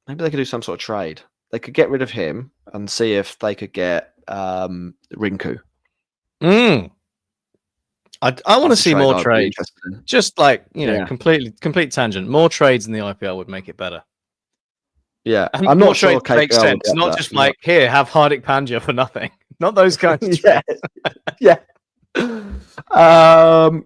Maybe they could do some sort of trade. They could get rid of him and see if they could get Rinku. I want to see more trades. Just like complete tangent. More trades in the IPL would make it better. Yeah, and I'm not sure. Makes sense. Not just like here, have Hardik Pandya for nothing. Not those kinds of trades. Yeah.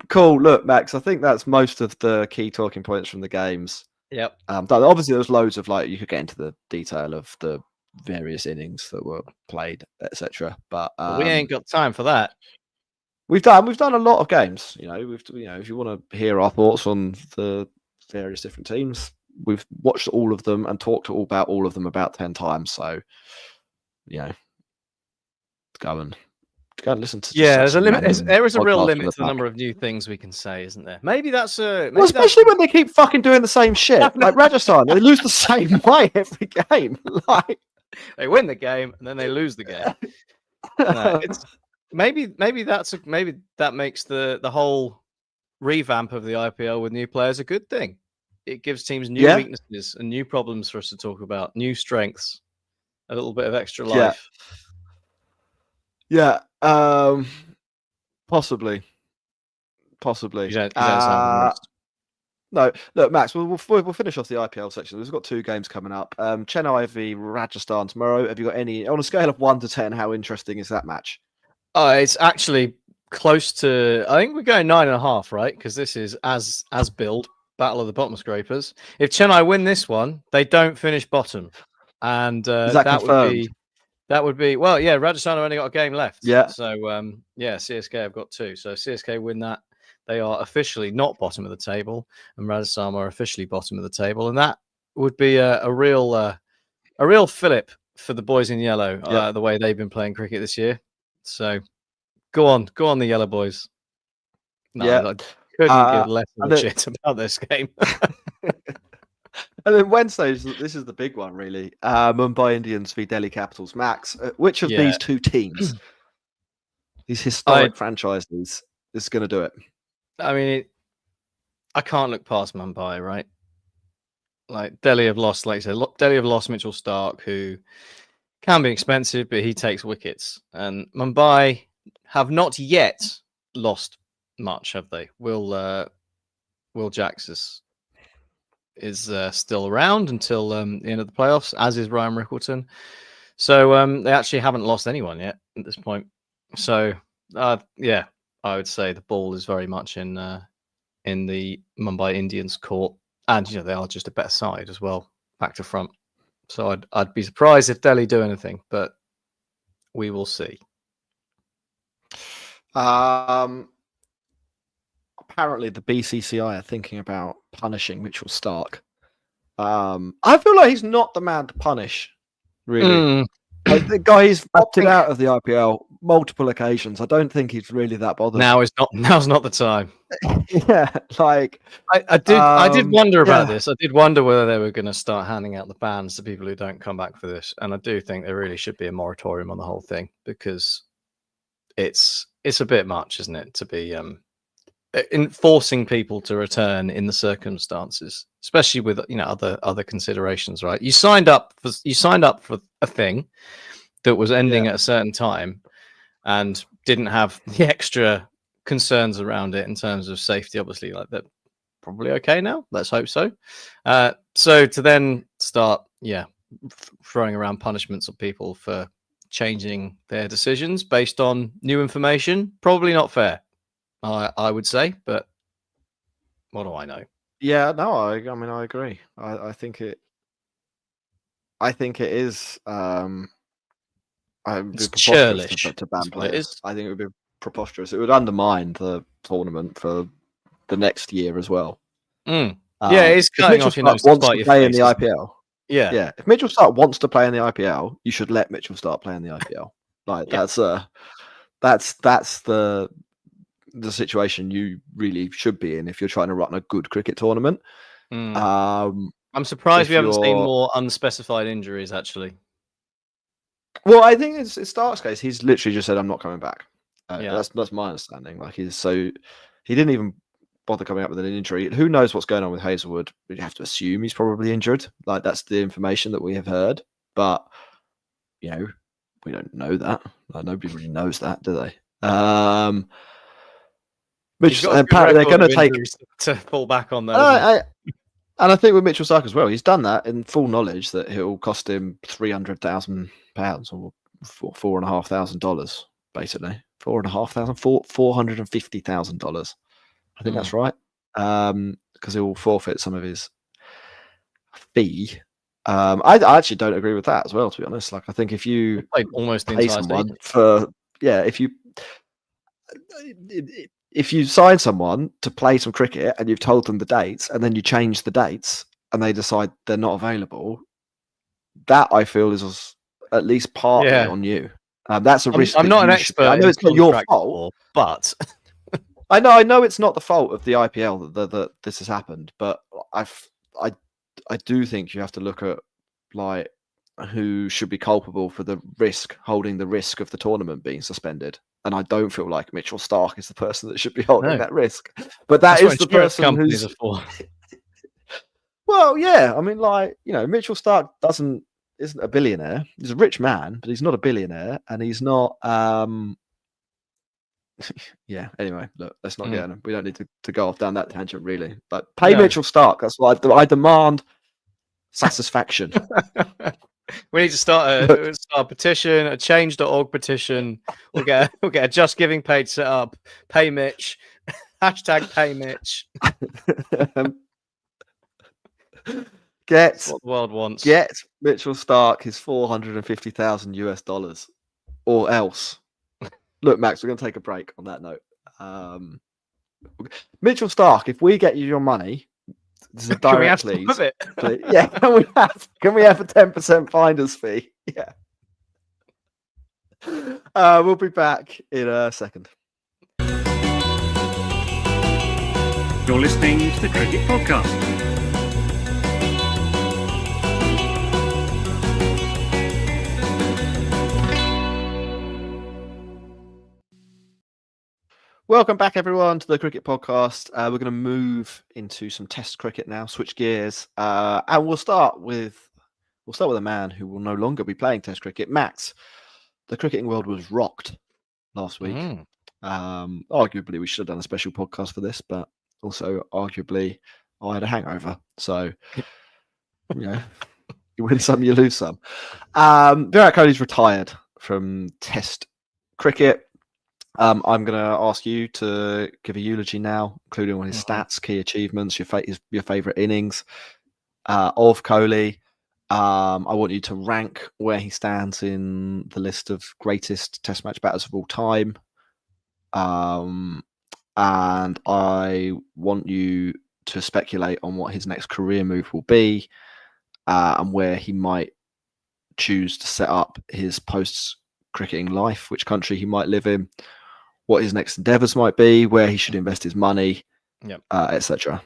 Cool. Look, Max, I think that's most of the key talking points from the games. Yep. Obviously, there's loads of you could get into the detail of the various innings that were played, etc. But we ain't got time for that. We've done a lot of games. If you want to hear our thoughts on the various different teams, we've watched all of them and talked about all of them about 10 times. So, go and listen to. Yeah, there's a limit. There is a real limit to the number of new things we can say, isn't there? Maybe that's especially when they keep fucking doing the same shit. Like Rajasthan, they lose the same way every game. Like they win the game and then they lose the game. No, maybe that makes the whole revamp of the IPL with new players a good thing. It gives teams new weaknesses and new problems for us to talk about, new strengths, a little bit of extra life. Yeah. Possibly. You don't no, look, Max. We'll finish off the IPL section. We've got 2 games coming up. Chennai v Rajasthan tomorrow. Have you got any on a scale of 1 to 10? How interesting is that match? It's actually close to. I think we're going 9.5, right? Because this is as billed. Battle of the bottom scrapers. If Chennai win this one, they don't finish bottom, and that would be well. Yeah, Rajasthan have only got a game left. Yeah. So CSK have got 2. So CSK win that, they are officially not bottom of the table, and Rajasthan are officially bottom of the table, and that would be a real fillip for the boys in yellow. The way they've been playing cricket this year. So go on, the yellow boys. No, couldn't give less of a shit about this game. And then Wednesday, this is the big one, really. Mumbai Indians v Delhi Capitals. Max, which of these 2 teams, these historic franchises, is going to do it? I mean, I can't look past Mumbai, right? Like Delhi have lost, like you said, Delhi have lost Mitchell Stark, who can be expensive, but he takes wickets. And Mumbai have not yet lost much, have they? Will Jacks is still around until the end of the playoffs, as is Ryan Rickleton. So they actually haven't lost anyone yet at this point. So yeah, I would say the ball is very much in the Mumbai Indians' court, and they are just a better side as well, back to front. So I'd be surprised if Delhi do anything, but we will see. Apparently, the BCCI are thinking about punishing Mitchell Stark. I feel like he's not the man to punish, really. Like, the guy he's opted out of the IPL multiple occasions. I don't think he's really that bothered. Now's not the time. Yeah, like I did wonder about this. I did wonder whether they were going to start handing out the bans to people who don't come back for this, and I do think there really should be a moratorium on the whole thing, because it's a bit much, isn't it, to be enforcing people to return in the circumstances, especially with other considerations, right? You signed up for a thing that was ending at a certain time and didn't have the extra concerns around it in terms of safety. Obviously, like, they're probably okay now. Let's hope so. So to then start throwing around punishments on people for changing their decisions based on new information, probably not fair, I would say, but what do I know? Yeah, no, I mean, I agree. I think it is. It's churlish to ban what it players. is. I think it would be preposterous. It would undermine the tournament for the next year as well. Yeah, it's cutting off your nose to wants spite to your play in face, the isn't it? IPL. Yeah. If Mitchell Stark wants to play in the IPL, you should let Mitchell Stark play in the IPL. Like, that's the situation you really should be in if you're trying to run a good cricket tournament. I'm surprised we haven't seen more unspecified injuries, actually. Well, I think it's Stark's case. He's literally just said, "I'm not coming back." That's my understanding. Like, he didn't even bother coming up with an injury. Who knows what's going on with Hazelwood? We have to assume he's probably injured. Like, that's the information that we have heard. But we don't know that. Like, nobody really knows that, do they? Which apparently they're going to take to fall back on that. And I think with Mitchell Stark as well, he's done that in full knowledge that it'll cost him £300,000 or $4,500, basically. $450,000. I think that's right. Because he will forfeit some of his fee. I actually don't agree with that as well, to be honest. Like, I think if you played almost the pay entire someone season. if you sign someone to play some cricket and you've told them the dates and then you change the dates and they decide they're not available, that I feel is at least partly on you. That's a risk. I'm not an expert. I know it's not your fault, but I know it's not the fault of the IPL that this has happened. But I do think you have to look at, like, who should be culpable for holding the risk of the tournament being suspended. And I don't feel like Mitchell Stark is the person that should be holding that risk. But that's the person who's for. Well, yeah. I mean, like, Mitchell Stark isn't a billionaire. He's a rich man, but he's not a billionaire, and he's not. Yeah. Anyway, look, let's not get him. We don't need to go off down that tangent, really. But pay Mitchell Stark. That's what I demand. Satisfaction. We need to start a petition, a change.org petition. We'll get a Just Giving page set up. Pay Mitch. Hashtag pay Mitch. That's what the world wants. Get Mitchell Stark his $450,000 or else. Look, Max, we're going to take a break on that note. Mitchell Stark, if we get you your money, this is a direct please. Yeah, can we have a 10% finder's fee? Yeah. We'll be back in a second. You're listening to the Cricket Podcast. Welcome back, everyone, to the Cricket Podcast. We're going to move into some Test cricket now, switch gears, and we'll start with a man who will no longer be playing Test cricket. Max, the cricketing world was rocked last week. Arguably, we should have done a special podcast for this, but also arguably, I had a hangover. So, you win some, you lose some. Virat Kohli's retired from Test cricket. I'm going to ask you to give a eulogy now, including on his stats, key achievements, your favourite innings of Kohli. I want you to rank where he stands in the list of greatest Test match batters of all time. And I want you to speculate on what his next career move will be, and where he might choose to set up his post-cricketing life, which country he might live in, what his next endeavours might be, where he should invest his money, etc.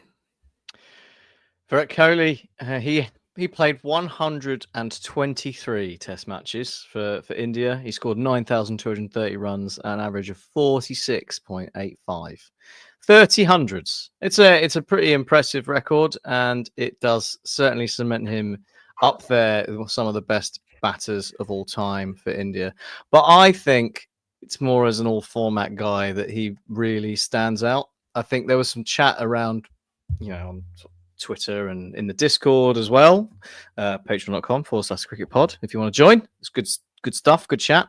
Virat Kohli, he played 123 Test matches for India. He scored 9,230 runs, an average of 46.85. 30 hundreds. It's a pretty impressive record, and it does certainly cement him up there with some of the best batters of all time for India. But I think it's more as an all-format guy that he really stands out. I think there was some chat around, on Twitter and in the Discord as well, patreon.com/cricketpod if you want to join. It's good stuff, good chat,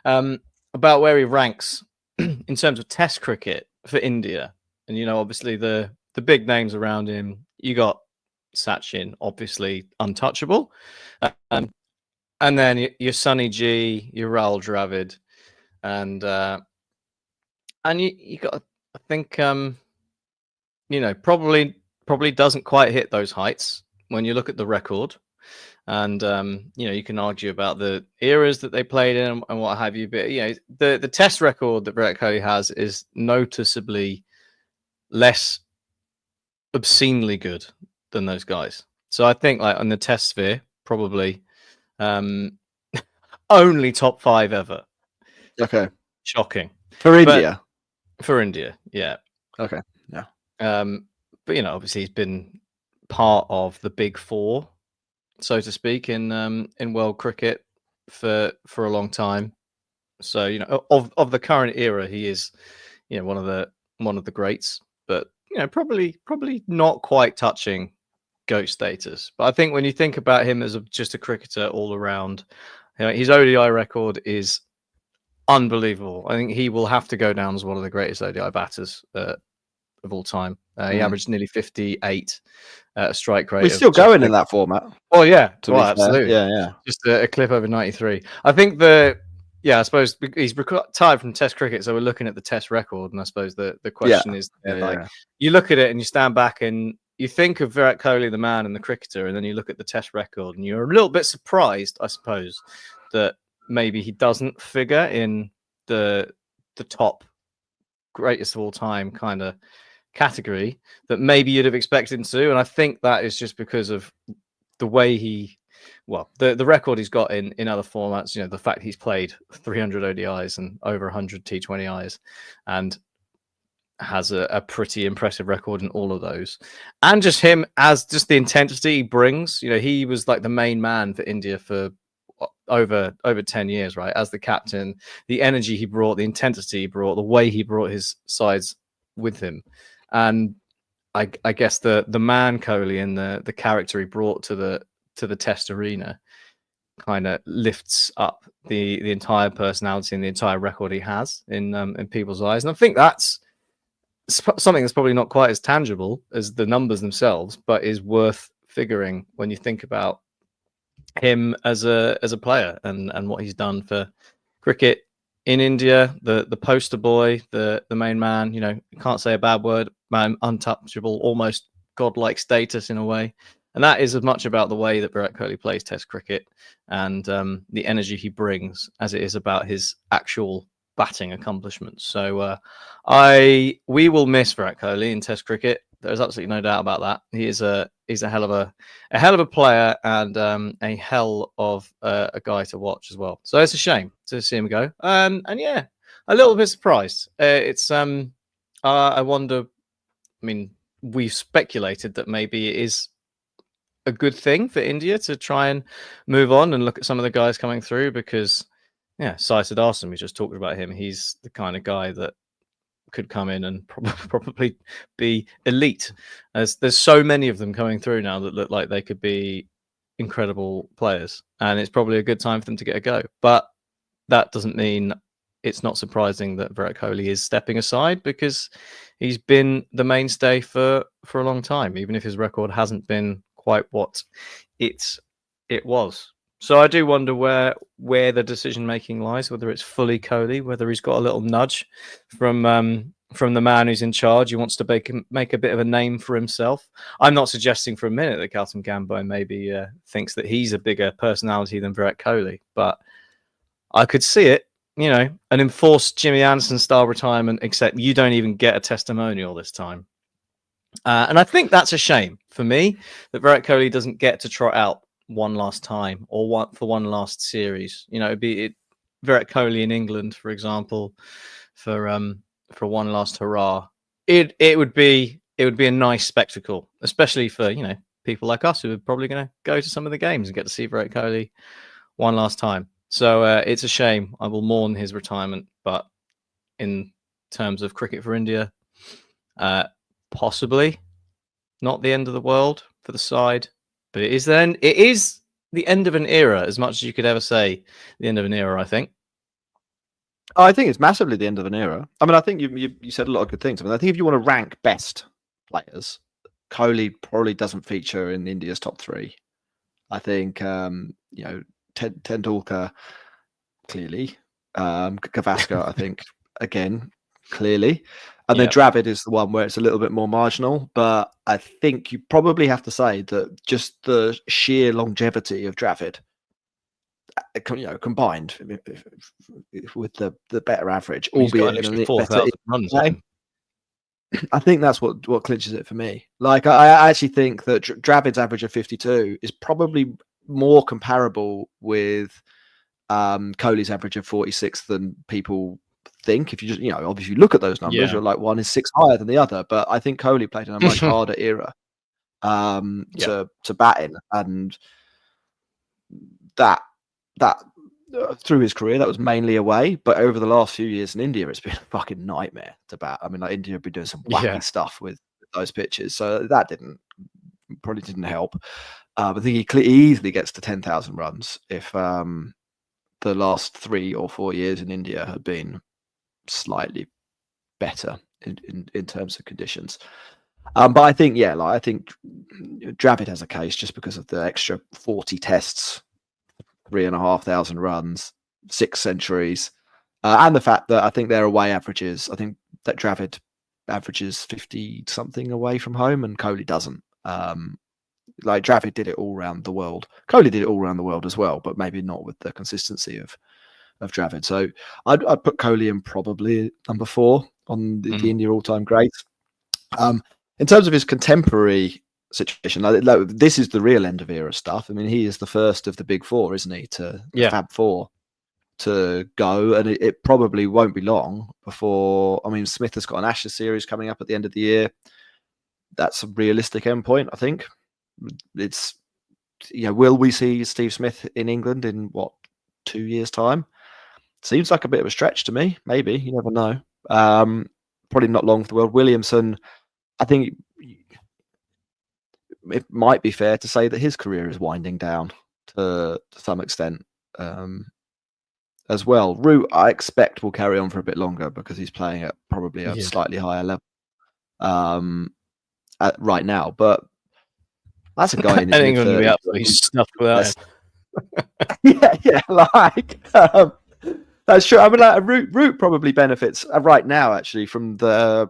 about where he ranks in terms of Test cricket for India. And, obviously the big names around him, you got Sachin, obviously untouchable. And then your Sonny G, your Rahul Dravid, and you got, I think, probably doesn't quite hit those heights when you look at the record. And you can argue about the eras that they played in and what have you, but the Test record that Virat Kohli has is noticeably less obscenely good than those guys. So I think, like, on the Test sphere, probably only top 5 ever. Okay. Shocking. For India? For India, yeah. Okay, yeah. But, obviously he's been part of the big 4, so to speak, in world cricket for a long time. So, of the current era, he is, one of the greats, but, probably not quite touching GOAT status. But I think when you think about him as just a cricketer all around, his ODI record is unbelievable. I think he will have to go down as one of the greatest ODI batters of all time. He averaged nearly 58 strike rate. We're still going in that format. Oh yeah, absolutely. Yeah. Just a clip over 93. I think I suppose he's retired from Test cricket, so we're looking at the Test record, and I suppose the question is, you look at it and you stand back and you think of Virat Kohli, the man and the cricketer, and then you look at the Test record and you're a little bit surprised, I suppose, that maybe he doesn't figure in the top greatest of all time kind of category that maybe you'd have expected him to. And I think that is just because of the way the record he's got in other formats, the fact he's played 300 ODIs and over 100 T20Is and has a pretty impressive record in all of those. And just him as just the intensity he brings, he was like the main man for India for over 10 years, right? As the captain, the energy he brought, the intensity he brought, the way he brought his sides with him. And I guess the man Kohli and the character he brought to the Test arena kind of lifts up the entire personality and the entire record he has in people's eyes. And I think that's something that's probably not quite as tangible as the numbers themselves, but is worth figuring when you think about him as a player and what he's done for cricket in India, the poster boy, the main man. You can't say a bad word, man, untouchable, almost godlike status in a way. And that is as much about the way that Virat Kohli plays Test cricket and the energy he brings as it is about his actual batting accomplishments. So we will miss Virat Kohli in Test cricket. There's absolutely no doubt about that. He's a hell of a player and a hell of a guy to watch as well. So it's a shame to see him go. And yeah, a little bit surprised. It's I wonder. I mean, we've speculated that maybe it is a good thing for India to try and move on and look at some of the guys coming through because, yeah, Sai Siddharthan, we just talked about him. He's the kind of guy that could come in and probably be elite. There's so many of them coming through now that look like they could be incredible players, and it's probably a good time for them to get a go. But that doesn't mean it's not surprising that Virat Kohli is stepping aside because he's been the mainstay for a long time, even if his record hasn't been quite what it was. So I do wonder where the decision making lies, whether it's fully Kohli, whether he's got a little nudge from the man who's in charge. He wants to make a bit of a name for himself. I'm not suggesting for a minute that Gautam Gambhir maybe thinks that he's a bigger personality than Virat Kohli, but I could see it. You know, an enforced Jimmy Anderson style retirement, except you don't even get a testimonial this time. And I think that's a shame for me that Virat Kohli doesn't get to trot out one last time or for one last series. You know, it'd be Virat Kohli in England, for example, for one last hurrah. It would be a nice spectacle, especially for, you know, people like us who are probably going to go to some of the games and get to see Virat Kohli one last time. So it's a shame. I will mourn his retirement, but in terms of cricket for India, possibly not the end of the world for the side, but it is the end of an era, as much as you could ever say the end of an era, I think. I think it's massively the end of an era. I mean, I think you said a lot of good things. I mean, I think if you want to rank best players, Kohli probably doesn't feature in India's top 3. I think you know, Tendulkar, clearly. Gavaskar, I think, again, clearly. And then Dravid is the one where it's a little bit more marginal. But I think you probably have to say that just the sheer longevity of Dravid, you know, combined with the better average, albeit in a better runs. I think that's what clinches it for me. Like, I actually think that Dravid's average of 52 is probably more comparable with Kohli's average of 46 than people think. If you just, you know, obviously look at those numbers, you're like, one is 6 higher than the other. But I think Kohli played in a much harder era to bat in, and that through his career, that was mainly away. But over the last few years in India, it's been a fucking nightmare to bat. I mean, like, India have been doing some wacky stuff with those pitches, so that probably didn't help. I think he easily gets to 10,000 runs if the last 3 or 4 years in India have been slightly better in terms of conditions. But I think, I think Dravid has a case just because of the extra 40 tests, 3,500 runs, 6 centuries, and the fact that I think their away averages, I think that Dravid averages 50 something away from home and Kohli doesn't. Like, Dravid did it all around the world. Kohli did it all around the world as well, but maybe not with the consistency of Dravid. So I'd put Kohli in probably number 4 on the India all-time greats. In terms of his contemporary situation, like, this is the real end of era stuff. I mean, he is the first of the big 4, isn't he? Fab 4 to go, and it probably won't be long before. I mean, Smith has got an Ashes series coming up at the end of the year. That's a realistic endpoint, I think. It's, you know, will we see Steve Smith in England in what, 2 years' time? Seems like a bit of a stretch to me. Maybe, you never know. Probably not long for the world. Williamson, I think it might be fair to say that his career is winding down to some extent as well. Root, I expect, will carry on for a bit longer because he's playing at probably a slightly higher level right now. But that's a guy in his England would be absolutely stuffed without him. That's true. I mean, like, Root probably benefits right now actually from the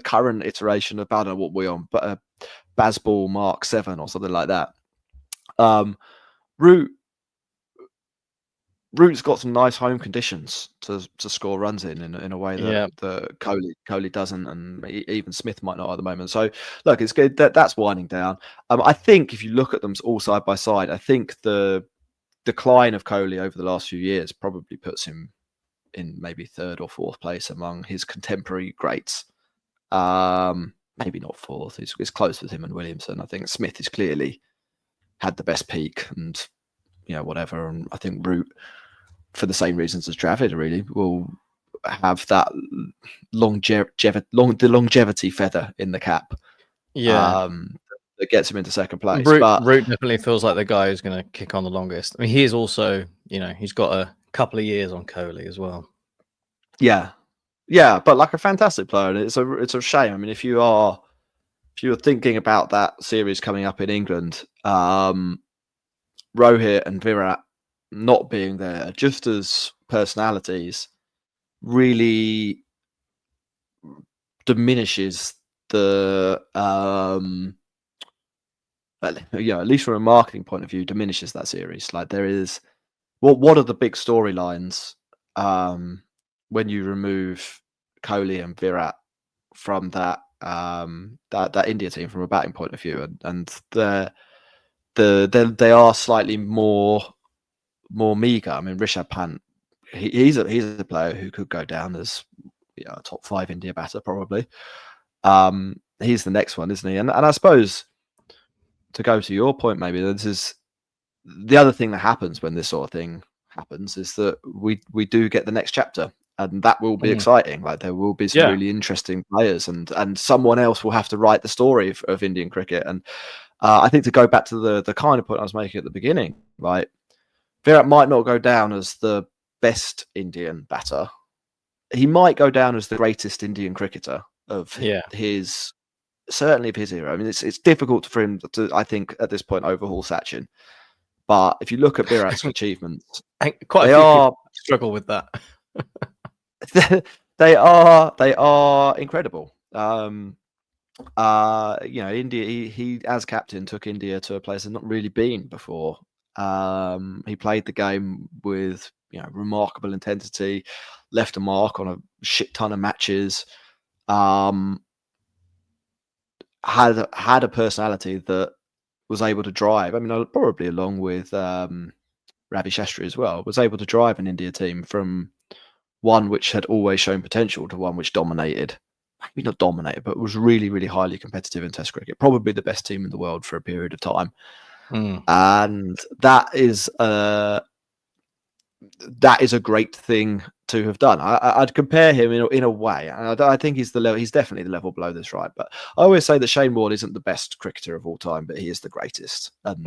current iteration of, I don't know what we're on, but Bazball Mark 7 or something like that. Root's got some nice home conditions to score runs in a way that Kohli doesn't, and even Smith might not at the moment. So look, it's good that's winding down. I think if you look at them all side by side, I think the decline of Kohli over the last few years probably puts him in maybe third or fourth place among his contemporary greats. Maybe not fourth. It's close with him and Williamson. I think Smith is clearly had the best peak, and whatever. And I think Root, for the same reasons as Dravid, really will have that longevity feather in the cap. Yeah. That gets him into second place. Root But definitely feels like the guy who's going to kick on the longest. I mean, he is also, he's got a couple of years on Kohli as well. Yeah, but like a fantastic player, and it's a shame. I mean, if you're thinking about that series coming up in England, Rohit and Virat not being there, just as personalities, really diminishes the at least from a marketing point of view, diminishes that series. Like, there is what are the big storylines when you remove Kohli and Virat from that India team from a batting point of view, and they are slightly more meager. I mean, Rishabh Pant, he's a player who could go down as a top 5 India batter probably. He's the next one, isn't he? And I suppose, to go to your point, maybe this is the other thing that happens when this sort of thing happens, is that we do get the next chapter, and that will be exciting. Like, there will be some really interesting players, and someone else will have to write the story of Indian cricket. And I think, to go back to the kind of point I was making at the beginning, right, Virat might not go down as the best Indian batter. He might go down as the greatest Indian cricketer of his era. I mean, it's difficult for him to, I think, at this point, overhaul Sachin. But if you look at Virat's achievements, quite a few people struggle with that. they are incredible. India, he as captain took India to a place they've not really been before. He played the game with remarkable intensity, left a mark on a shit ton of matches. Had a personality that was able to drive. I mean, probably along with Ravi Shastri as well, was able to drive an India team from one which had always shown potential to one which dominated. Maybe not dominated, but was really, really highly competitive in Test cricket. Probably the best team in the world for a period of time. And that is a great thing to have done. I'd compare him in a way, and I think he's definitely the level below this, right? But I always say that Shane Warne isn't the best cricketer of all time, but he is the greatest. And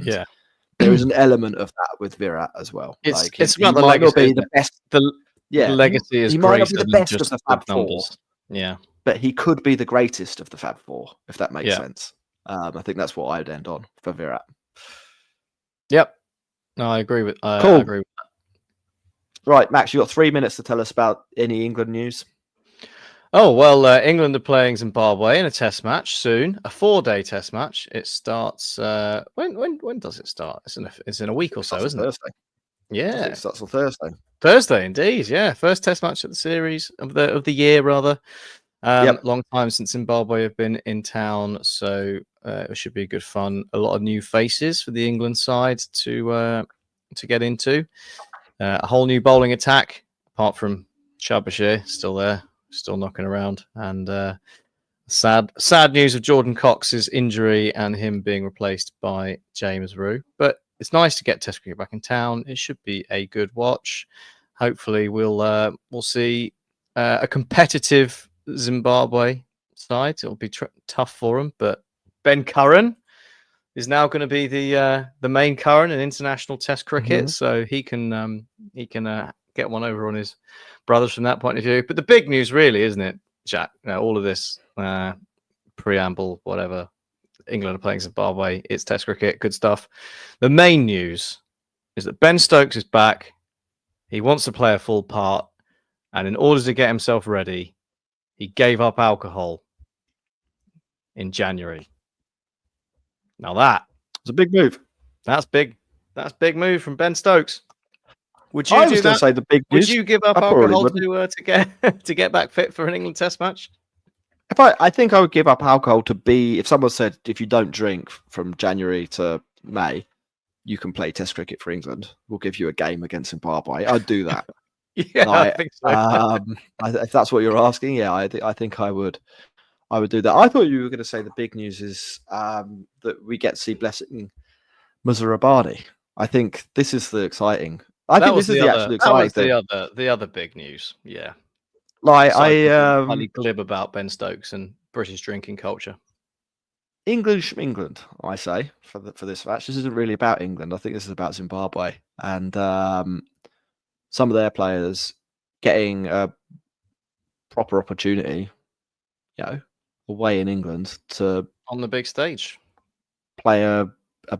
there is an element of that with Virat as well. It's about the legacy. The best. The legacy is he might not be the best of the Fab Four. Yeah, but he could be the greatest of the Fab Four, if that makes sense. I think that's what I'd end on for Virat. Yep. No, I agree with. Cool. I agree with that. Right, Max, you got 3 minutes to tell us about any England news. Oh, well, England are playing Zimbabwe in a test match soon, a 4-day test match. It starts, when does it start? It's in a week or so, isn't it? Thursday. Yeah. It starts on Thursday. Thursday, indeed, yeah. First test match of the series, of the year, rather. Long time since Zimbabwe have been in town, so it should be good fun. A lot of new faces for the England side to get into. A whole new bowling attack, apart from Shabashir, still there, still knocking around. And sad news of Jordan Cox's injury and him being replaced by James Roux. But it's nice to get Test cricket back in town. It should be a good watch. Hopefully, we'll see a competitive Zimbabwe side. It'll be tough for them, but Ben Curran is now going to be the main Curran in international Test cricket, so he can get one over on his brothers from that point of view. But the big news, really, isn't it, Jack? All of this preamble, whatever. England are playing Zimbabwe. It's Test cricket, good stuff. The main news is that Ben Stokes is back. He wants to play a full part, and in order to get himself ready, he gave up alcohol in January. Now that was a big move. That's big. That's big move from Ben Stokes. Would you I was going to say the big news. Would you give up alcohol to get back fit for an England Test match? I think I would give up alcohol to be, if someone said, if you don't drink from January to May, you can play Test cricket for England. We'll give you a game against Zimbabwe. I'd do that. Yeah, Like, I think so. if that's what you're asking, yeah, I think I would do that. I thought you were going to say the big news is that we get to see Blessing Muzarabadi. I think this is the exciting. I That think was this is the the other. actually That exciting was thing. the other big news. Yeah. Like Aside from being slightly glib about Ben Stokes and British drinking culture. English England, I say for this match. This isn't really about England. I think this is about Zimbabwe and some of their players getting a proper opportunity, away in England to On the big stage. play a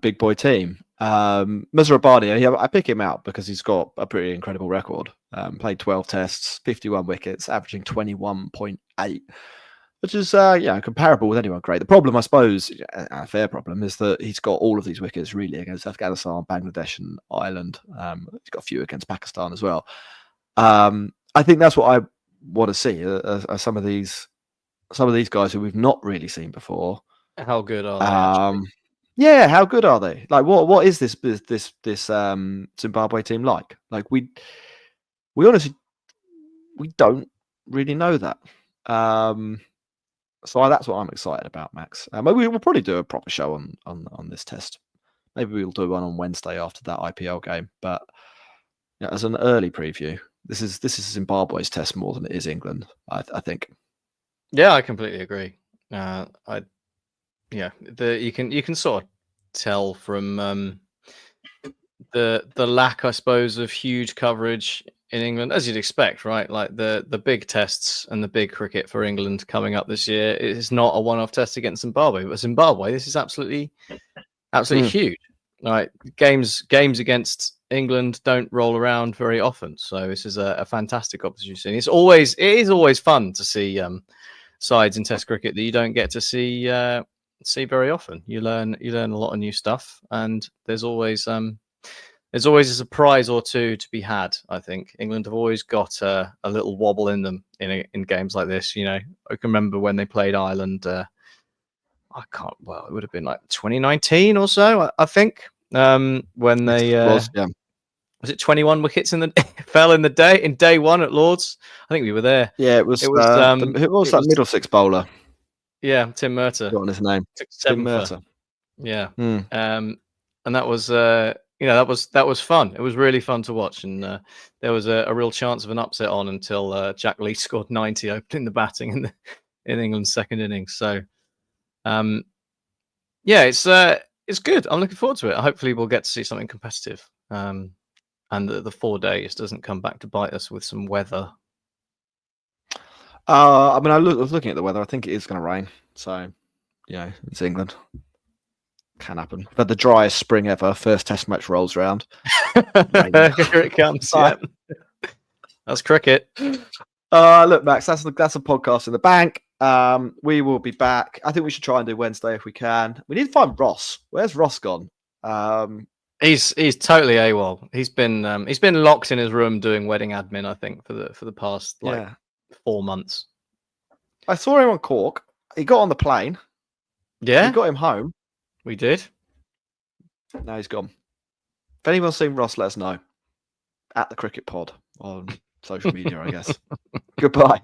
big boy team. Muzarabadi, I pick him out because he's got a pretty incredible record. Played 12 tests, 51 wickets, averaging 21.8, which is comparable with anyone great. The problem, I suppose, a fair problem, is that he's got all of these wickets really against Afghanistan, Bangladesh, and Ireland. He's got a few against Pakistan as well. I think that's what I want to see are some of these guys who we've not really seen before. How good are they? Actually? Yeah, how good are they? Like, what is this Zimbabwe team like? Like, we honestly don't really know that. So that's what I'm excited about, Max. Maybe we'll probably do a proper show on this test. Maybe we'll do one on Wednesday after that IPL game. But as an early preview, this is Zimbabwe's test more than it is England. I think. Yeah, I completely agree. You can sort of tell from the lack, I suppose, of huge coverage in England, as you'd expect, right? Like the big tests and the big cricket for England coming up this year is not a one-off test against Zimbabwe, but Zimbabwe, this is absolutely huge. Right, games against England don't roll around very often, so this is a fantastic opportunity. It is always fun to see sides in Test cricket that you don't get to see very often. You learn a lot of new stuff, and there's always a surprise or two to be had. I think England have always got a little wobble in them in games like this. I can remember when they played Ireland. It would have been like 2019 or so, I think. When they was it 21 wickets fell in day one at Lords? I think we were there. Yeah, it was. Who was that Middlesex bowler? Yeah, Tim Murtagh. Got on his name. Tim Murtagh. Yeah. And that was that was fun. It was really fun to watch, and there was a real chance of an upset on until Jack Leach scored 90 opening the batting in England's second innings. So, it's good. I'm looking forward to it. Hopefully, we'll get to see something competitive. And the 4 days doesn't come back to bite us with some weather. I was looking at the weather. I think it is going to rain. So, it's England. Can happen. We've had the driest spring ever. First Test match rolls around. Here it comes. Yeah. That's cricket. Look, Max, that's a podcast in the bank. We will be back. I think we should try and do Wednesday if we can. We need to find Ross. Where's Ross gone? He's totally AWOL. He's been locked in his room doing wedding admin, I think, for the past 4 months. I saw him on Cork. He got on the plane. Yeah. We got him home. We did. Now he's gone. If anyone's seen Ross, let us know. At the Cricket Pod on social media, I guess. Goodbye.